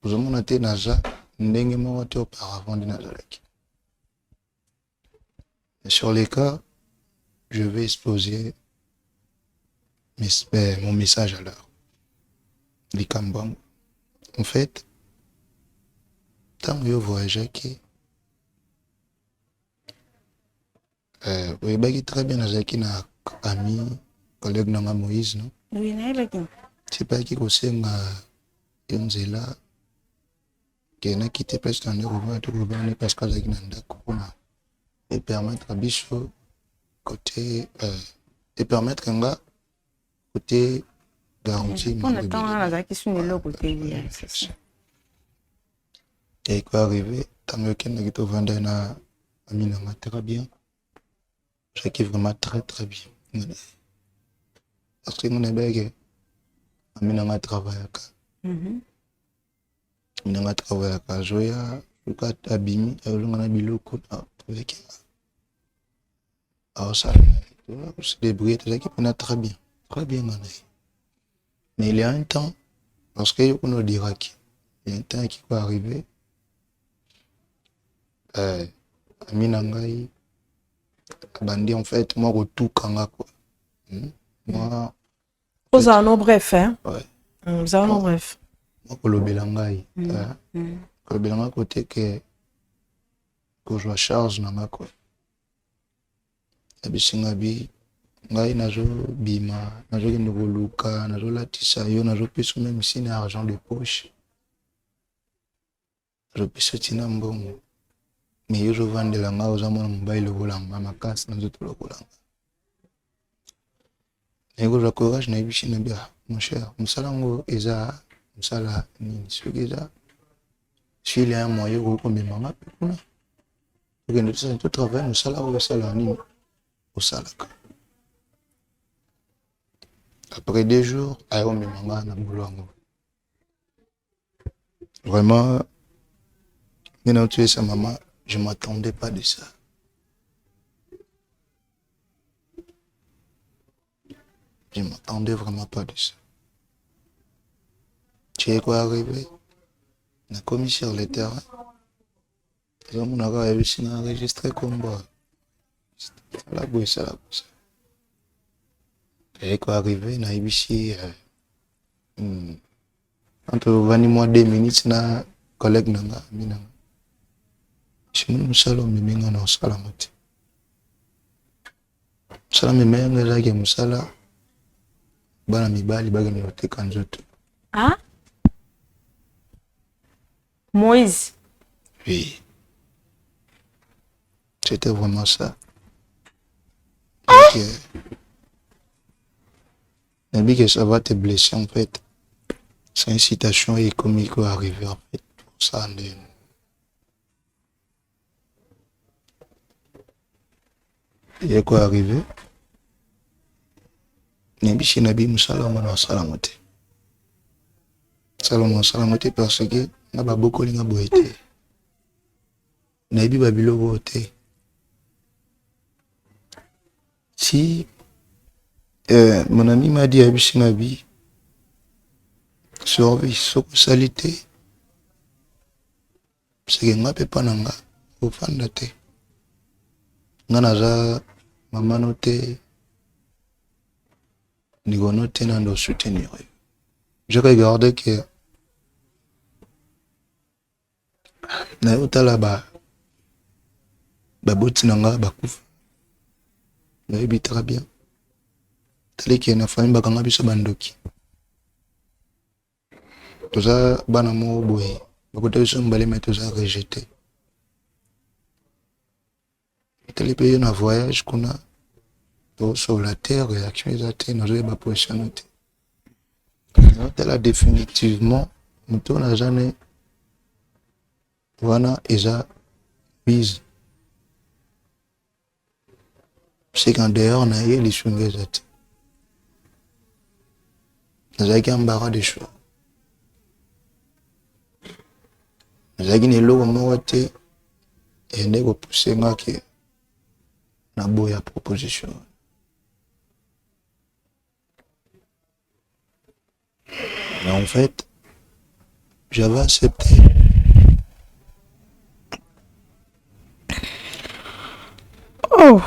Ozomona te naza ndenge moko te auparavant nde nazalaki. Sur les cas, je vais exposer mon message à l'heure. Likambang. En fait, tant que je voyageais qui oui, très bien avec un ami, collègue de Moïse, non? Oui, nayebi. C'est pas qui conseille Yonzela qui n'a quitté presque un euro, tout le parce que avec Nanda Kupuna et permettre à Bicho côté et permettre un gars côté garantie. On attend la question de l'autre côté. Et quoi arriver, tant que n'a quitté vendre na Amina très bien. Je qui vraiment très très bien. Parce que nous n'avons pas Amina travaille Amina travaille à Joya, le cas abimi, on a biloko avec alors ça, c'est des bruits, tout ça qui peut très bien, mais il y a un temps, parce que on nous dira qu'il y a un temps qui va arriver, Amina ngai bandi en fait moi retour kanga quoi. Moi aux anneaux bref hein. Ouais. Aux anneaux bref. Moi kolobela ngai. Kolobela ngai côté que je charge na quoi. Abisinga bi ngai nazo bima, nazo kende koluka, nazo latisa yo, nazo pesa même si na argent de poche. Je pesa tina mbongo. Mais yo vende la nga ozamona mobile kolanga makasi nazo to kolanga. Ego la courage na ibishi na bia mon cher. Musalango eza musala ni sugeza. S'il y a un moyen ko mbimanga kuna. Parce que nous tout travail musala o sala ni au salaka. Après 2 jours, ayo mbimanga na bulwango. Vraiment maintenant tu es sa maman. Je ne m'attendais pas de ça. Je ne m'attendais vraiment pas de ça. Tu es quoi arrivé? On a commis sur le terrain. On a réussi à enregistrer comme ça. La bouche, la bouche. Tu es quoi arrivé? On a réussi entre 20 mois 2 minutes, na collègue nanga minanga. Sinon, musala miminga na osala mote. Musala miminga zake musala bana mibali bage ni oteka nzoto. Ah? Moïse. Oui. C'était vraiment ça. Donc, que ça va te blesser en fait. C'est une citation et comique arriver en fait. Pour ça, il y a quoi arrivé? Nabishi nabi musala mwana salamote. Salamote parce que nga babokoli nga boye te nayebi babiloko te si mon ami m'a dit abisi nga bi survie soko osali te seke nga mpe mpa na nga ofanda te nga naza mamano te nikono te nando soutenir yo. Je regarde que na otala baboti na nga bakufa nayebi très bien taleki na famille bakanga biso bandoki toza bana mo boye bakota biso mbale me toza rejeté tali pe na voyage kuna sur la terre réaction eza te nazoyeba position te tala définitivement moto na jane wana eza mise c'est qu'en dehors na ye lisunga eza te nazalaki ambara de choix nazalaki na eloko moko te ende kopousse nga ke na boya proposition. Mais en fait, j'avais accepté. Oh.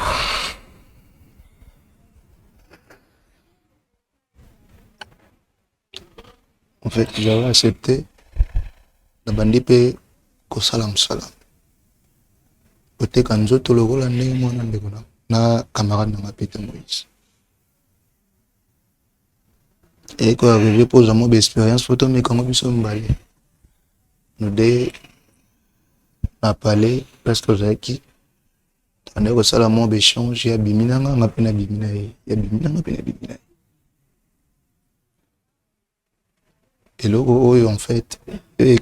En fait, j'avais accepté nabandi mpe kosala mosala koteka nzoto lokola ndenge mwana ndeko na camarade nanga Peter Moïse et ko arrivé posa mo expérience photo mekango biso mbali nous deux na parler presque ozaki tande kosala mo échange ya biminanga nga mpe na bimina ye ya biminanga mpe na bimina ye eloko oyo en fait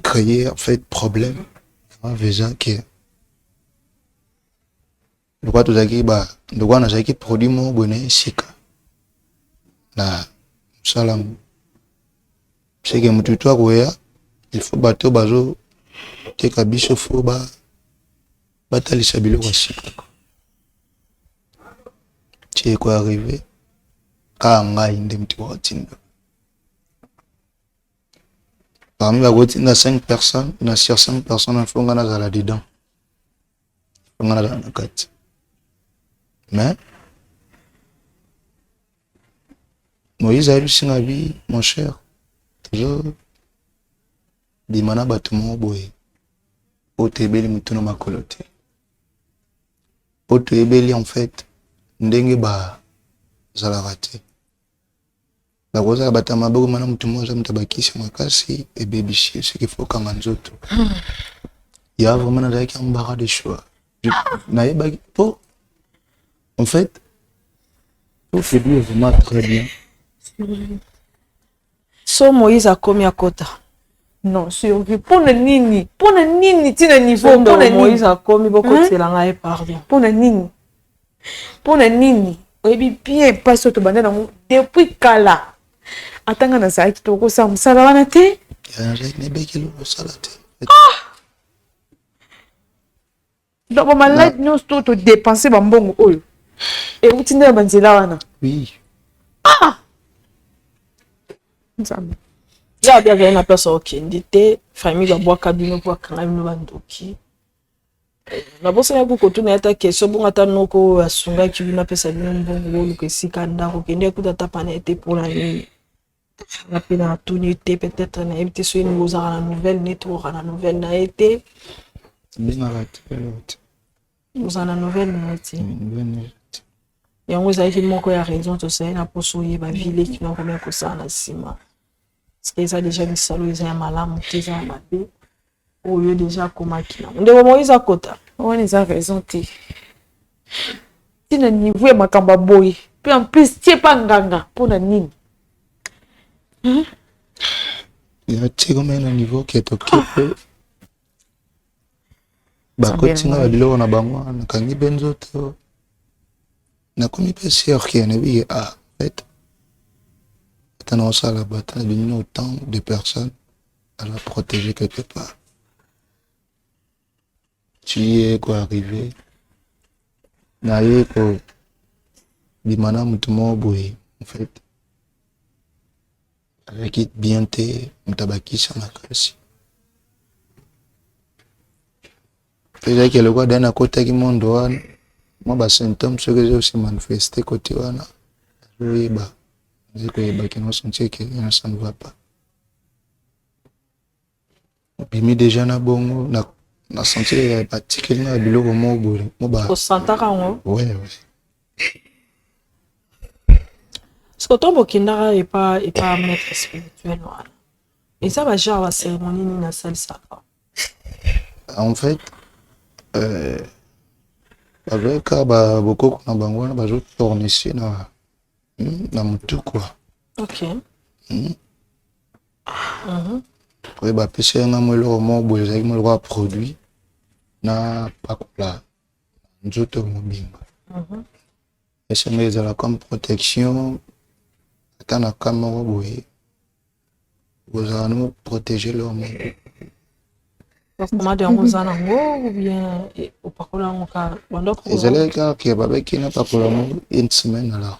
créer en fait problème aveza ke lokwa tozalaki ndokwa nazalaki produit mo bone sika na mosalamu seke motu to akoya il faut bato bazo teka biso fo batalisa biloko ya sika ti eko arrive kaka ngai nde motu wakotinda parmi bakotinda 5 personnes na sur 5 personnes ifo nga nazala dedans ifo nga nazala na kati mais Moïse ayebisi nga bi mon cher tozo bima na bato moko boye po toyebeli motu na makolo te po toyebeli en fait ndenge bazalaka te bakozala bato ya maboko mana motu moko aza moto abakisi makasi ebebisi soki fokanga nzoto ya vraiment nazalaki ambara de choix nayebaki po en fait tout se dit vraiment très bien. So Moïse akomi akota. Non, survie. Pona nini tina niveau pona Moïse akomi bokotela ngai pardon. Pona nini. Oyebi bien paso to banda nango depuis kala. Atanga na saiki to ko sa musala wana te. Ya ne beki lo sala te. Donc malade nous to dépenser ba mbongo oyo. Et utinda banzela wana. Oui. Ya bien vient na place okende te famille ba boaka bino kwa kanga bino bandoki. Na bosa ya kuko na ata question bonga ta noko asunga ki bino pesa bino mbongo luko sika ndako kende kuta tapana ete pour la nuit. Na pena tuni te peut-être na ebite so une goza la nouvelle network la nouvelle na été. Bien arrêté. Vous en a nouvelle na été. Yango ezalaki moko ya raison tosali na poso oyeba vile kino komia kosala na nsima parceke eza deja misalo eza ya malamu te eza ya mabe oyo deja akomaki nango ndeko Moïse akota wana eza raison te tina niveau ya makambo ya boye mpe en plus tie pa nganga mpona nini ya tie koma na niveau ke toke mpe bakotinga babiloko na bango nakangi mpe nzoto nakomi mpe sûr ke nayebi en fait atana osala bata bino autant de personnes à la protéger quelque part. Tu y es quoi arrivé. Naye ko bimana mutumo boy en fait. Avec it bien te mutabaki sur ma classe. Déjà que le quoi d'un côté qui monde moi ba symptômes ce que j'ai aussi manifesté côté wana. Oui bah je que qui nous sentir que ça ne va pas. Bimi déjà na bongo na senti particulièrement biloko mo boy mo ba. Au sentara ngo. Ouais. Parce que ton bokindara est pas maître spirituel voilà. Et ça va genre la cérémonie ni na salle ça. En fait avec beaucoup na bango na bazo tourner ici na mutu quoi. OK. Oui bah pêcher na mo le mo boy avec mo le produit na pakula nzoto mobimba. Et c'est mais la comme protection atana kama boy vous allez protéger leur monde. Comment de rosana ngo ou bien au pakola ngoka bandoko. Et c'est là que baba qui n'a pas pour une semaine alors.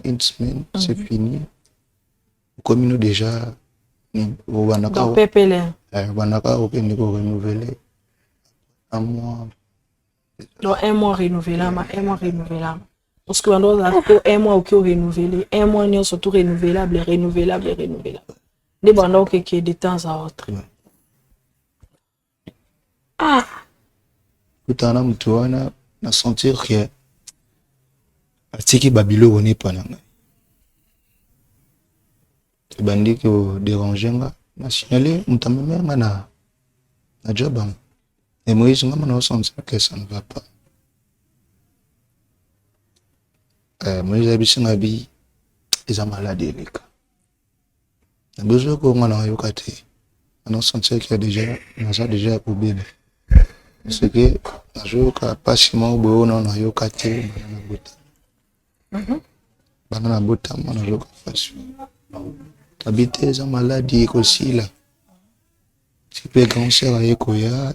Une semaine c'est fini. Comme nous déjà au banaka. Dans pepele. Banaka au niveau renouvelé. Un mois. Donc un mois renouvelable, un mois renouvelable. Parce que on a un mois qui renouvelé, un mois ni surtout renouvelable. Des bandes qui de temps à autre. Ah. Tout en âme toi na sentir que atiki babilo on est pas nanga. C'est bandi que déranger nga na signaler mutameme na job. Et Moïse nga na sentir que ça ne va pas. Moïse abisinga bi ils ont maladie les cas. Na besoin ko nga na yokate. On sentir qu'il y a déjà pour bébé. Parce que je pas si moi au non yo kate banana bota moi je façon habiter za maladie aussi là tu peux cancer à ekoya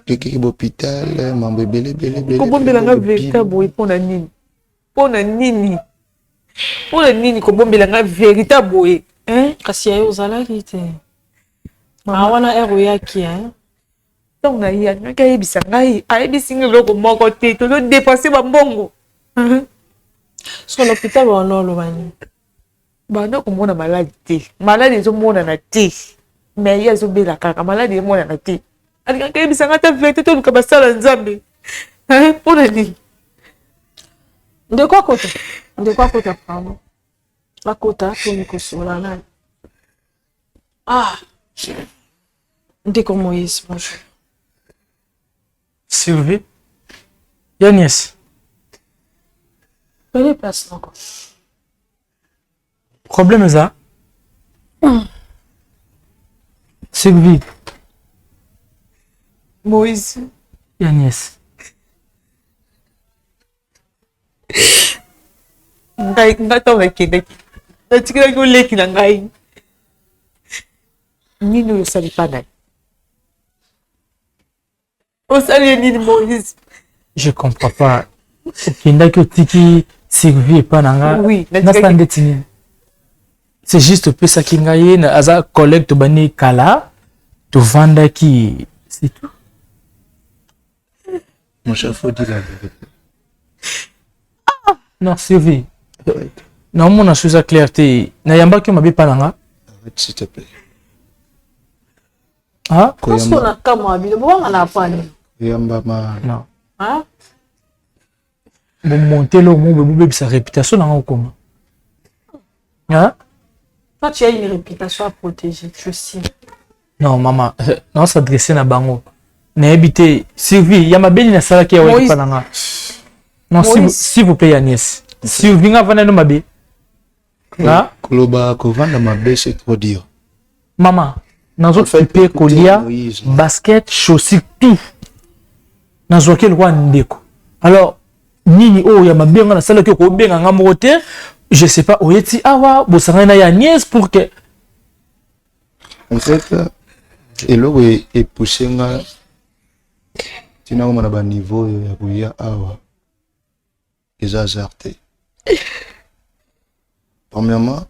qui hôpital mambe belé ko bombela nga véritable pour na nini ko bombela nga véritable hein kasi ayo zala kite wana ero yaki hein. Donc na ya nga yebisa ngai ayebisi ngelo moko te to dépenser ba mbongo sur l'hôpital ou non lo bani bana ko mona maladie zo mona na te mais ya zo bela kaka maladie mona na te ali nga yebisa ngata vérité to luka basala nzambe pour ni de quoi côté pardon la kota to ni ko sola na de comme Moïse bonjour. Sylvie, Yanis. Quelle place encore? Problème est ça? Sylvie. Moïse. Yanis. Ngai tahu kide. Nanti ko leki na ngai. Nini usali panai. Je comprends pas. Tiki Sylvie pas nanga. Oui, c'est juste peu ça qui ngaye na aza collecte bani kala to vanda qui c'est tout. Mon chef faut dire la vérité. Non, Sylvie. Non, mon chose à clarté. Na yamba ki mabe pas nanga. Arrête s'il te plaît. Ah, parce qu'on a comment habité bon on a pas yamba ma non. Hein? Bon monter le mot bébé sa réputation dans comment? Hein? Toi tu as une réputation à protéger, je sais. Non maman, non s'adresser na bango. Na habité Sylvie, ya mabeli na sala ki ya wepa nanga. Non s'il vous plaît Agnès. Sylvie nga vana no mabe. Hein? Koloba ko vanda mabe c'est trop dur. Maman, nazo fait kolia, basket, chaussures tout. Nazo quel roi ndeko. Alors nini o ya mabenga na sala ki ko benga nga mote, je sais pas oyeti awa bosanga na ya Agnès pour que En fait, eloko epoussé nga tina koma na baniveau ya koya awa eza hasard te. Premièrement,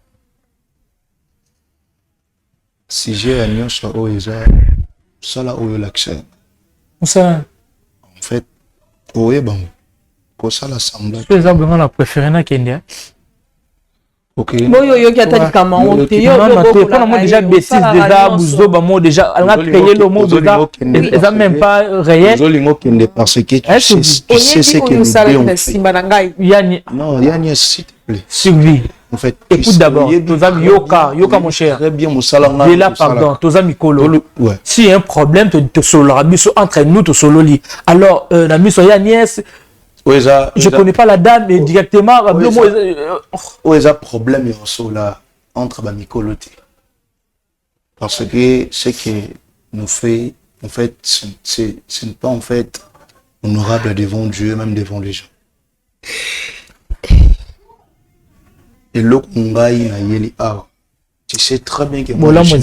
sujet ya nyonso oyo eza sala oyo l'accès. Ça, En fait, oyeba ngo kosala semblant. eza bongo na préféré na kende. Ok. Boyo yoki atali on te yo yo pour moi déjà bêtise déjà buzoba mo déjà on a créé le mot déjà eza même pas réel. Zolingo kende parce que tu sais ce que nous devons. Yani Non, yani s'il te plaît. survie. En fait, Écoute d'abord, Tozam Yoka mon cher. Très bien, Moussalanga. Et là, pardon, Tozam Mikolo. Ouais. S'il y a un problème, te solo, entre nous, te solo li. Alors, la mise sur Yagnès, je connais pas la dame, mais directement, où est-ce problème il y a là entre Mikolo? Parce que ce que nous fait, en fait, ce n'est pas en fait honorable devant Dieu, même devant les gens. Et l'autre, tu sais très bien que moi, est-ce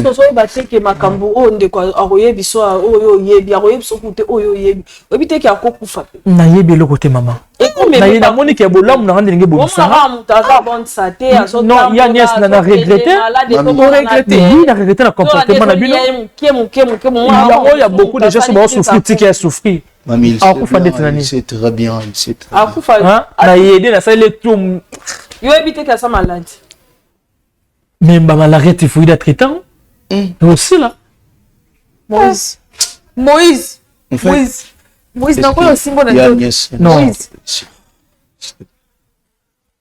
que vous avez que makambo o ndeko aroye biso oyo yebi aroye biso kute oyo yebi obite ki akokufa na yebi le côté maman na ye na moni ke bolamu na ndenge bobisa non ya nièce na regretter na regretter na comportement na bino il y a beaucoup de gens qui vont souffrir qui a souffrir c'est très bien c'est akufa na yede na sale tout yo ebite ka sa maladie. Mais maladie il faut d'être traitant aussi là Moïse n'a pas aussi bon non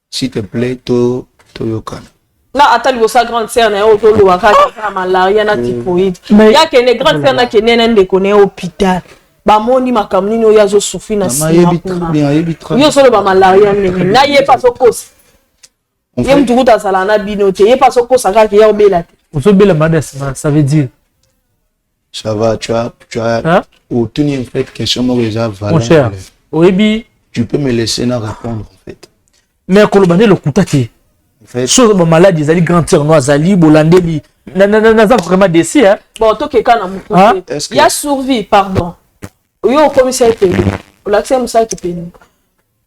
s'il te plaît to yokana là atali bosa grande sœur na yo to lo akaka malaria na typhoïde ya que ne grande sœur na que nene ndekone hôpital ba moni makamni no yazo souffrir na sima yo solo ba malaria na ye pas sokos yem tukuta sala na bino te ye pas sokos aka ki ya obela te obela madame ça veut dire ça va tu as ou tu n'y fait question moi déjà mon cher oyebi tu peux me laisser na répondre en fait mais kolobane le kutaki en fait chose ba maladie zali grandir no azali bolandeli na vraiment décis hein bon to ke kana mukuti ya survie pardon yo commissaire te l'accès musa te peni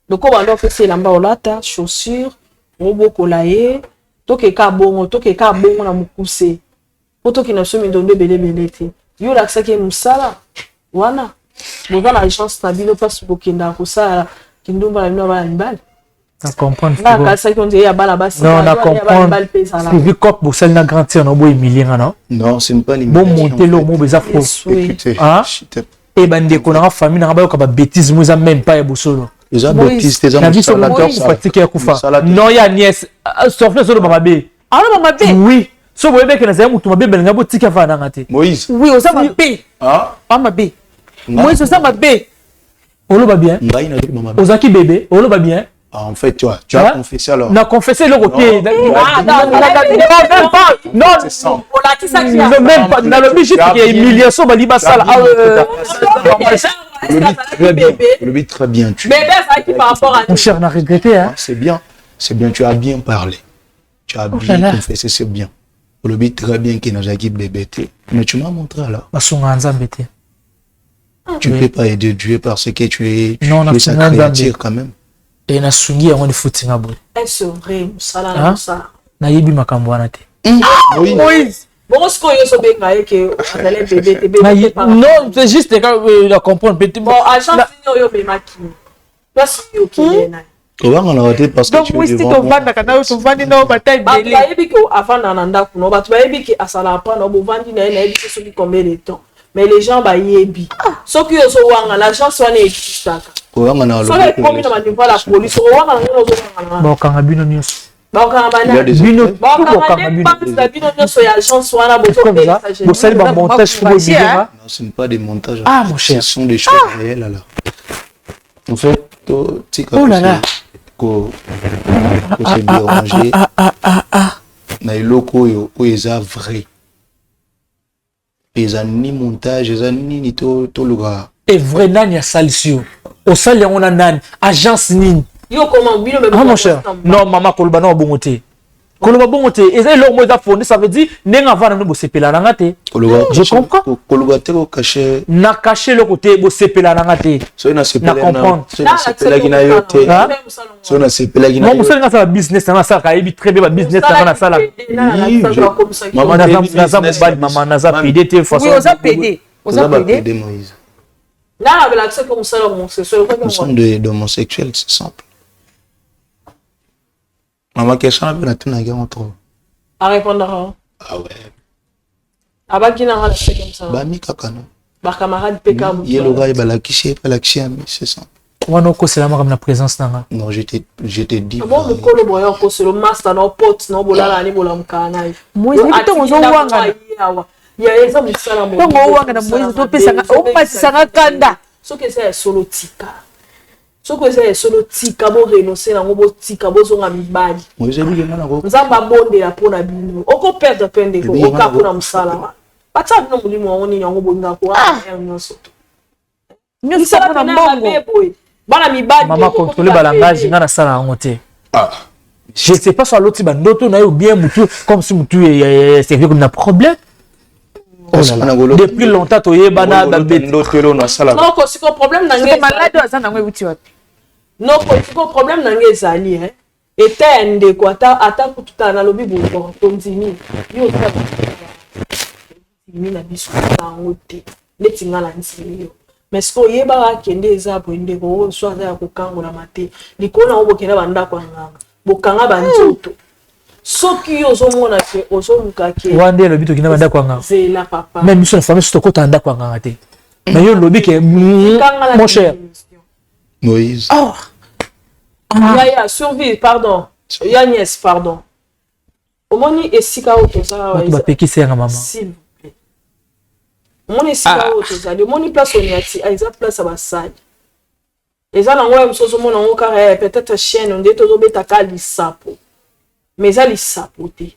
donc on va faire lamba olata chaussures robo kolaye to ke ka bongo na mukuse poto ki na somi ndondo belé te yo l'accès ke musala wana boza na chance na bino parce que kenda ko sala kindumba na bino ba mbali na comprendre na ka sa ki on dit ya bala basi non na comprendre c'est vu cop pour celle na grandir no boy million non c'est pas les bon monter le mot beza faux hein et bande ko na famille na ba ko ba bêtise moi ça même pas ya bosolo les bêtises des na biso la ko fatiguer kufa non ya nièce sortir solo mama be mama be oui so boye que na za mutu mabe belinga botika fa na ngate Moïse oui oza mabe mama be Moïse oza mabe oloba bien ozaki bébé oloba bien en fait tu as confessé alors na confessé le côté non même pas dans le but qui est humiliation bali basala le but très bien tu bébé ça qui par rapport à mon cher n'a regretté hein c'est bien tu as bien parlé tu as bien confessé c'est bien le but très bien qui nous a dit bébé mais tu m'as montré alors basonga nzambe te tu peux pas aider Dieu parce que tu es sa créature quand même et na sungi yango ni footinga boy est-ce vrai musala na ça na yebi makambo wana te Moïse bon ce qu'on yo benga que andale bébé non c'est juste de comprendre petit bon agent yo be maki parce que qui est on a raté parce que tu es devant moi donc kana to vandi na bataille belé ba yebi ko afana na ndako no ba to yebi ki asala pa no bo vandi na yebi so ki combien de temps mais les gens ba yebi so ki yo so wanga l'agence wana existe on a le comme na manipa la police o wanga na no zo wanga ba kanga bino nyos ba kanga bana bino tout kanga bino ba bino nyos ya agence wana bo to bo sali ba montage pour billet non ce n'est pas des montages ah mon cher ce sont des choses réelles alors en fait oh là là ko se déranger na iloko yo eza vrai eza ni montage eza ni to luga et vrai nani ya salisio au sali on a nani agence nini yo comment bino ah mon cher non maman kolba na bongote koloba bongo te eza eloko mo eza fondé ça veut dire ndenge avana no bosepela nanga te je comprends koloba te ko cacher na cacher le côté bosepela nanga te so na sepela na comprendre so na sepela gina yo te so na sepela gina moi mosala nga sala business na sala ka yebi très bien ba business na sala maman naza PD te façon oui oza PD oza PD Moïse là avec l'accès comme ça homosexuel nous sommes d'homosexuels c'est simple. Maman question a bien tout naga entre à répondre ah ouais abaki na ngala c'est comme ça ba mi kakano ba camarade peka mu yelo ga ba la kishi c'est ça wana ko c'est la ma présence nanga non j'étais dit bon le kolo boyo ko c'est le master no pot no bolala ni bolamkana Moïse ni to zo wanga ya eza musala mo to wanga na Moïse to pesa o pasanga kanda so que c'est solo tika so que c'est solo tika bo renoncer na bo tika bo zonga mibali Moïse bi ngana ko nzamba bonde la pona bino oko perdre pende ko oka pona musala batsa bino mulimo woni nyango bonga ko nyonso nyonso pona mbongo bana mibali mama contrôler balangage ngana sala yango te je sais pas sur l'autre bandoto na yo bien mutu comme si mutu c'est comme na problème depuis longtemps to yebana ba ndotelo na sala non ko siko problème na ngeza malade azana ngwe buti wapi non ko siko problème na ngeza ali eta ndeko ata kututa na lobi bo konzini yo ta na biso na ngote leti ngala nsili yo mais ce que yeba kende eza boende ko so aza ko kangola mate likona obokela banda kwa nganga bokanga banzoto soki ozomona ke ozomuka ke wande lobi to kina banda kwa nganga zela papa même mission famille to ko tanda kwa nganga te mais yo lobi ke mon cher Moïse oh ya survie pardon ya nièce pardon omoni esika oto ça ba peki senga mama s'il moni esika oto ça de moni place on yati aiza place abasali eza na ngoya msozo mona ngo kare peut-être chaîne on dit to beta ka lisapo mais ça lisapo te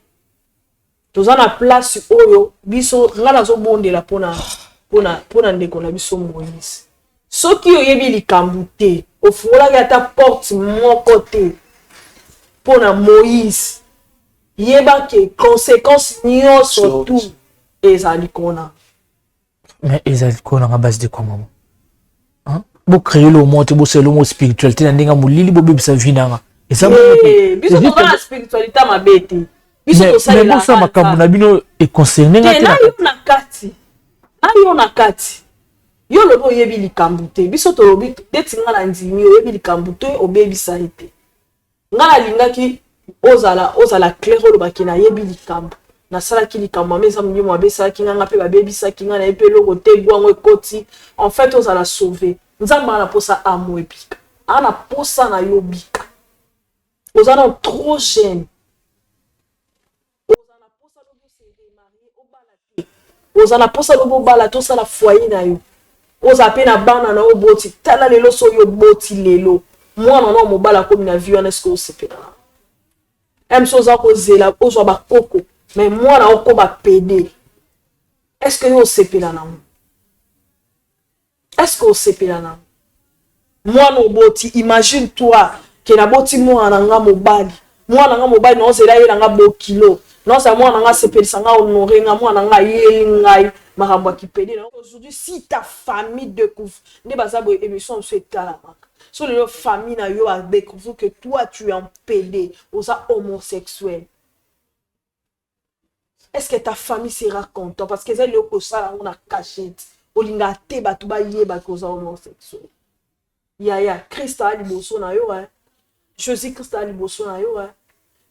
toza na place oyo biso ngana zo bondela pona ndeko na biso Moïse soki oyebi likambu te ofungola ata porte moko te pona Moïse yeba ke conséquence nyonso tout ezali kona mais ezali kona nga base de quoi maman hein bo créer le monde bo c'est le mot spiritualité na ndinga mulili bo bebisa vinanga eza biso to na spiritualité mabete biso to sala mais bo sa makambo na bino e concerné nga te na yo na kati yo lobo yebi likambu te biso to lobi deti ngala ndimi yebi likambu te obebisa ete ngala lingaki ozala clair lo bakina yebi likambu na sala ki likambu ameza mnyimo abesa ki nganga pe babebisa ki ngana epe loko te gwango ekoti en fait ozala sauver nzamba na posa amo epika ana posa na yo bika ozana trop jeune ozana posa lobo se remarier obala te ozana posa lobo bala to sala foyer na yo oza pe na bana na oboti tala lelo so yo boti lelo mwana na mobala komi na vie wana eske osepela emso za ko zela ozwa bakoko mais mwana oko ba pede eske yo osepela na mo eske osepela na mo mwana oboti imagine toi ke na boti mwana nga mobali na ozela yela nga bo kilo non ça mwana nga sepelisa nga honore nga mwana nga yeli ngai makambo akipede na aujourd'hui si ta famille découvre ne baza bo émission sur etala maka so le famille na yo a découvert que toi tu es un PD aux homosexuels est-ce que ta famille sera contente parce que c'est le ko sala on a caché olinga te batu ba yeba ko za homosexuel ya Christ a liboso na yo Jésus Christ a liboso na yo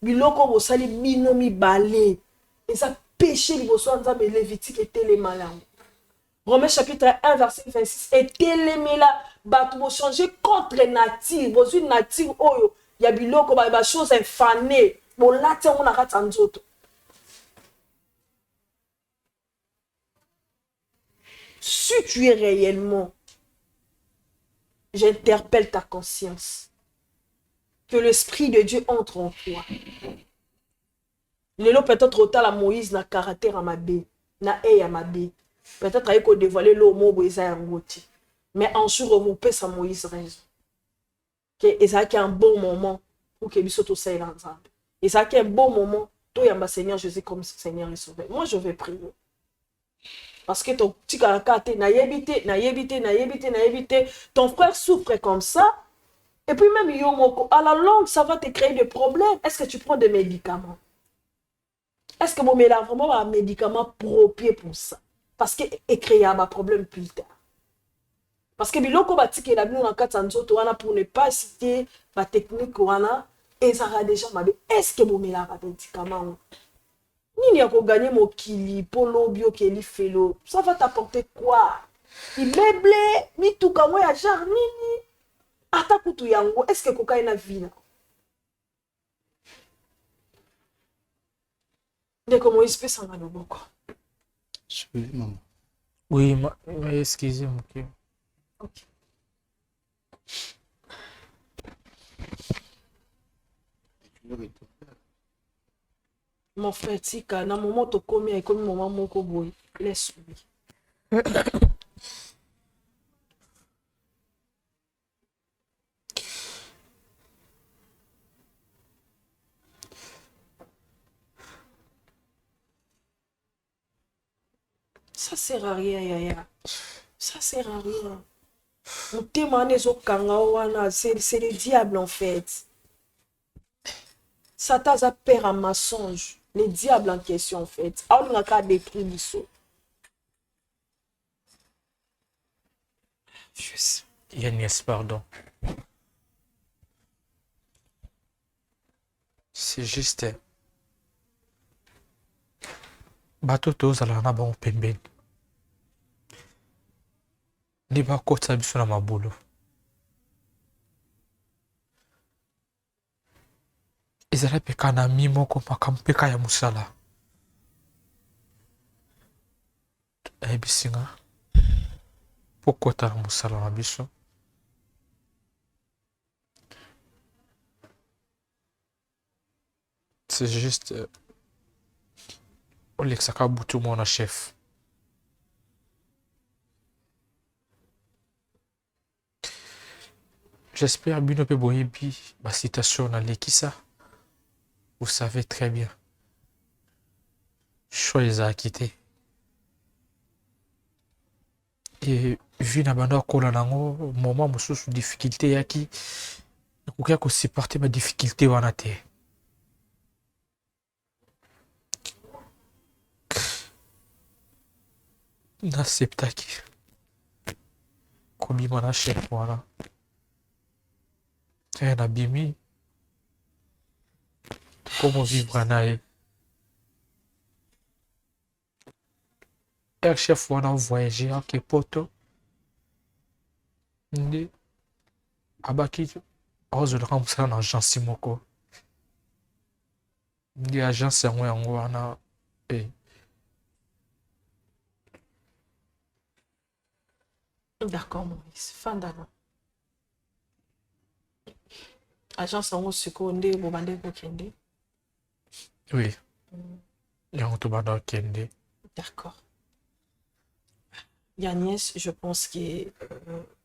biloko bo sali bino mi balé et ça péché liboso nzambe Lévitique et télémala Romains chapitre 1 verset 26 et télémela batu bo changer contre nature bo une nature oyo ya biloko ba chose infané bo late on a kata nzoto si tu es réellement j'interpelle ta conscience que l'esprit de Dieu entre en toi. Lelo peut-être autant la Moïse na caractère à ma bé, na à ma bé. Peut-être avec qu'on dévoiler l'eau mot boisa ngoti. Mais en jour vous peut sa Moïse raison. Que Isaac a un bon moment pour que biso to ça ensemble. Et ça qui est un bon moment, toi, il y a Seigneur Jésus comme Seigneur et Sauveur. Moi, je vais prier. Parce que ton petit caractère, ton frère souffre comme ça. Et puis même, à la longue, ça va te créer des problèmes. Est-ce que tu prends des médicaments? Est-ce que mon mélange vraiment un médicament propre pour ça? Parce que créer un problème plus tard. Parce que biloko batiki la bino na kata nzoto wana pour ne pas citer ma technique wana et ça a déjà mabe. Est-ce que mon mélange un médicament? Nini ya ko gagner mon kili polo bio keli felo. Ça va t'apporter quoi? Immeuble, mi tout kamwe ya jar nini? Ata kutu yango, est-ce que koka ina vie? De comment il se fait sans la loboko. Oui, maman. Oui, excusez-moi. Ok. Mon frère Tika, na moment to komi et comme maman moko boy, laisse-lui. Ça sert à rien, Yaya. Ça sert à rien. On témoigne aux kangawana, c'est le diable en fait. Satan a peur en mensonge. Le diable en question en fait. On n'a qu'à détruire l'issue. Yanis, pardon. C'est juste. Bateau tozala na bango pembeni. Nde bakota biso na mabulu. Ezala peka na mi moko makambo peka ya musala. Ayebisinga po kota na musala na biso. C'est juste olekisaka butu mona chef. J'espère bino pe boyebi ba citation na lekisa. Vous savez très bien. Choix les a quittés. Et vu na banda kola nango moment mosusu difficulté yaki nakokia ko supporter ma difficulté wana te. Naseptaki kobima na chef wana nabimi comment vivre naye chef wana voyager ke poto nde abaki ozolaka mosala na agence moko nde agence yango wana D'accord, Maurice. Fin d'année. Agence en seconde, vous bandez pour Kende. Oui. Yango to banda Kende. D'accord. Yanis, je pense que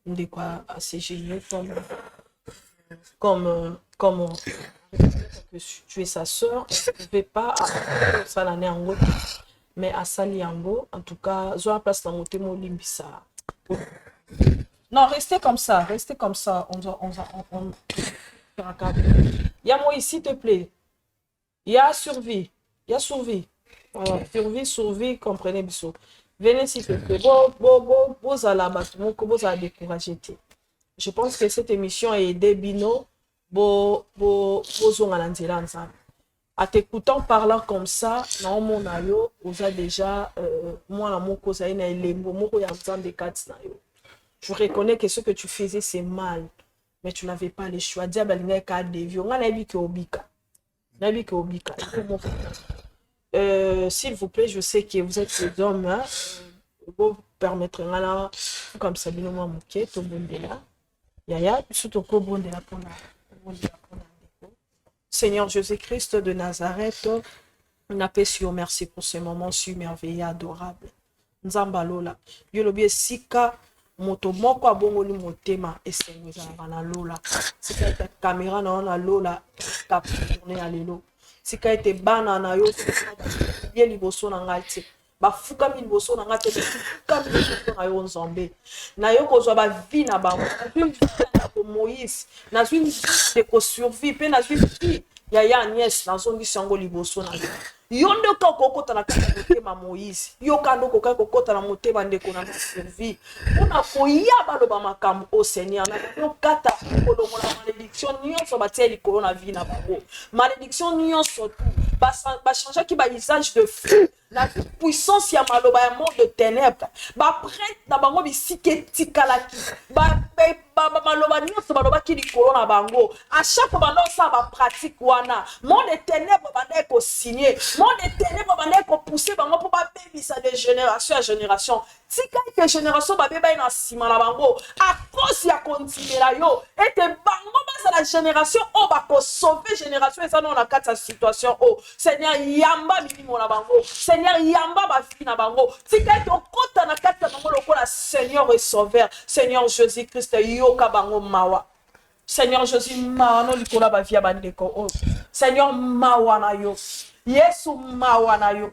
de quoi assez génial comme que tu es sa sœur, je ne vais pas ça l'année en route, mais à Saliango, en tout cas, je vais place dans mon témoin limbisa. Non, restez comme ça, restez comme ça. On Yamoui, s'il te plaît. Il y a survie. Il y a survie. Voilà. Survie, comprenez bien. Venez s'il te plaît. Je pense que cette émission a aidé Bino. En t'écoutant parlant comme ça, non, mon ayo, vous avez déjà, moi, la moko, ça y est, je reconnais que ce que tu faisais, c'est mal. Mais tu n'avais pas le choix. S'il vous plaît, je sais que vous êtes des hommes. Hein, vous permettre comme ça, Seigneur Jésus-Christ de Nazareth, on appelle sur merci pour ce moment si merveilleux, adorable. Nzambalola, yolobi sika moto moko abongoli motema esengeza na lola. Sika ta caméra na lola cap tourner à lelo. tika ete bana na yo ye liboso na ngai te bafukami liboso na ngai te bafukami liboso na yo nzambe na yo kozwa bavi na bango nazwi Moïse nazwi de kosurvie mpe nazwi vi ya Agnès nazongisi yango liboso na yo yo nde oka kokota na kati ya motema Moïse yo kanda okoka kokota na motema ndeko na survie mpona koya baloba makambo o Seigneur na yokata kolongola malédiction nyonso batia likolo na vie na bango malédiction nyonso bachangeaki bausage de feu la puissance ya maloba ya monde de ténèbres baprêtre na bango bisika etikalaki maloba nyonso balobaki likolo na bango à chaque fois banosa bapratique wana monde de ténèbres banda ekosigne monde de ténèbres banda ekopousser bango mpo babebisa de génération à génération tika ete génération babebai na nsima na bango à cause ya kontinela yo ete bango bazala génération oyo bakosauve génération ezana na kati ya situation oyo Seigneur yamba milimo na bango Seigneur yamba bafi na bango tika ete okota na kati ya bango lokola Seigneur et Sauveur Seigneur Jésus-Christ yoka bango mawa Seigneur Jésus mawa no likola bafi ya bandeko oyo Seigneur mawa na yo Yesu mawa na yo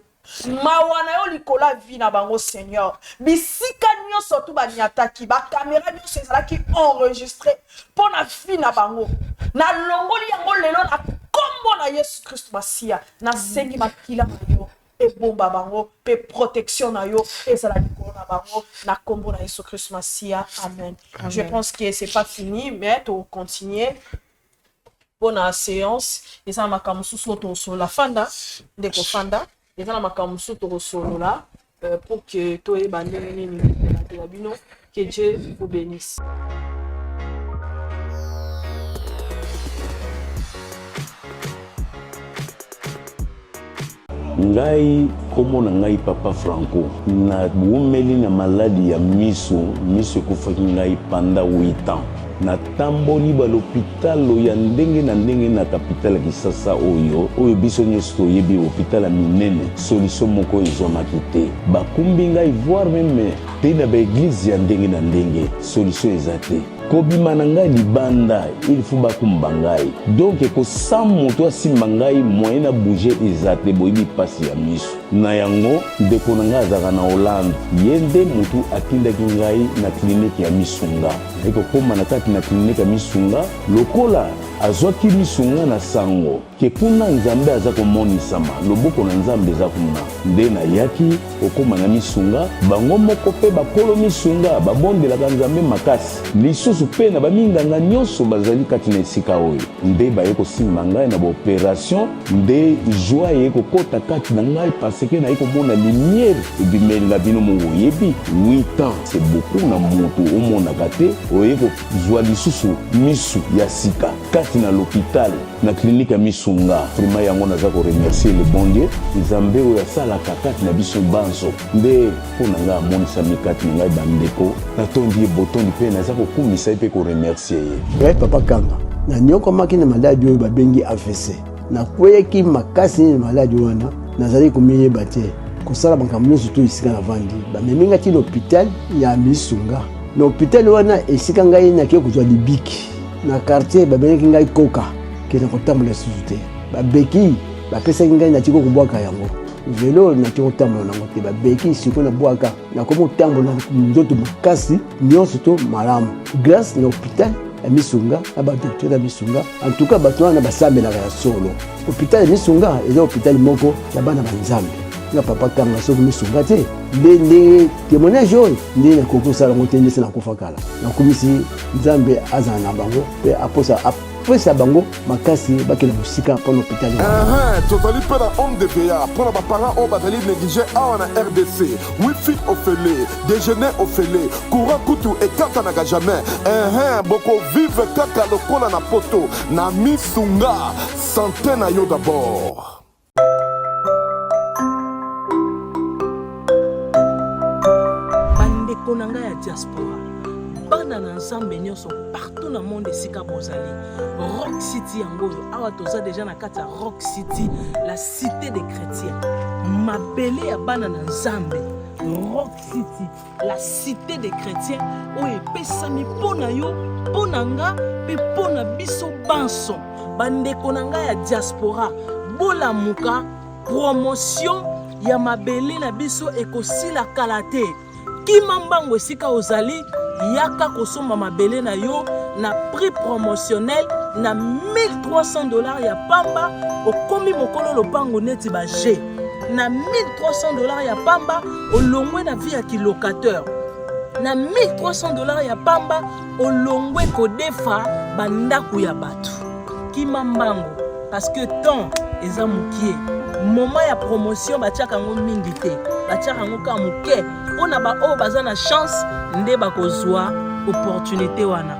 mawana yo likola vi na bango Seigneur bisika nyonso tu baniataki ba caméra nyonso ezalaki enregistré pour na vi na bango na longoli yango lelo na kombo na Yesu Christ Masia na sengi makila na yo e bomba bango pe protection na yo ezala likolo na bango na kombo na Yesu Christ Masia amen. Je pense que c'est pas fini mais tu continuer pour la séance et ça m'a comme sur la fanda ndeko fanda et ça m'a comme sur là pour que toi et bandeni que Dieu vous bénisse. Ngai komo na ngai papa Franco na bumeli na maladi ya miso kufaki ngai panda 8 ans na tamboli ba l'hôpital ya ndenge na ndenge na capitale Kisasa oyo biso nyoso yebi hôpital minene solution moko ezomaki te bakumbi ngai voir même te na ba église ya ndenge na ndenge solution ezate kobima na ngai libanda il faut bakumba ngai donc ko samo to asimba ngai moyen na bouger ezate boyibi pasi ya miso na yango ndeko na ngai azaka na Hollande yende mutu atindaki ngai na clinique ya Misunga eko koma na kati na clinique ya Misunga lokola azwaki misunga na sango ke kuna nzambe aza komonisama loboko na nzambe eza kuna nde na yaki okoma na misunga bango moko pe bakolo misunga babondelaka nzambe makasi lisusu pe na baminganga nyonso bazali kati na esika oyo nde baye kosimba ngai na baopération nde joie ye kokota kati na ngai parce que naye komona lumière ebimeli na bino moyebi 8 ans c'est beaucoup na moto omonaka te oye kozwa lisusu misu ya sika kati na l'hôpital na clinique ya Misunga vraiment yango naza ko remercier le bon Dieu nzambe oyo asalaka kati na biso banso nde mpona nga amonisa mikati na ngai bandeko natondi botondi mpe naza kokumisa mpe ko remercier ye papa Kanga na nyokomaki na maladi oyo babengi AVC nakweyaki makasi na maladi wana nazali komiyeba te kosala makambo nyonso to esika na vandi bamemingaki na hôpital ya Misunga na hôpital wana esika ngai nakie kozwa libiki na quartier babengaki ngai koka kena kotambola susu te babeki bapesaki ngai natiki kobwaka yango velo natiki kotambola nango te babeki siko na bwaka nakomi kotambola nzoto makasi nyonso to malamu grâce na hôpital ya Misunga na badocteur ya Misunga en tout cas bato wana basambelaka ya solo hôpital ya Misunga eza hôpital moko ya bana banzambe na papa Kanga soki Misunga te nde témoignage oyo nde nakokosala yango te ndese nakufa kala nakomisi nzambe azala na bango mpe apesa bango makasi bakela mosika mpona hôpital tozali mpe na homme de veillard mpona baparent oyo bazali néglige awa na RDC wifi ofele déjeuner ofele courant kutu ekatanaka jamais bokovivre kaka lokola na poto na Misunga santé na yo d'abord. Konanga ya diaspora bana na ensemble nyonso partout na monde esika bozali Rock City yangoyo awa toza déjà na kati ya Rock City la cité des chrétiens mabele ya bana na nzambe Rock City la cité des chrétiens oyo epesami mpona yo mpona nga mpe mpona biso banso bandeko na ngai ya diaspora bolamuka promotion ya mabele na biso ekosila kala te. Kima mbango esika ozali yaka kosomba mabele na yo na prix promotionnel na $1300 ya pamba okomi mokolo lopango neti ba G. Na $1300 ya pamba olongwe na vie ya kilocateur. Na $1300 ya pamba olongwe kodefa bandaku ya batu. Kima mbango parce que temps eza mukie. Moment ya promotion batiaka ngo mingi te. Batiaka ngo ka muke. Pona ba o baza na chance nde bakozwa opportunité wana.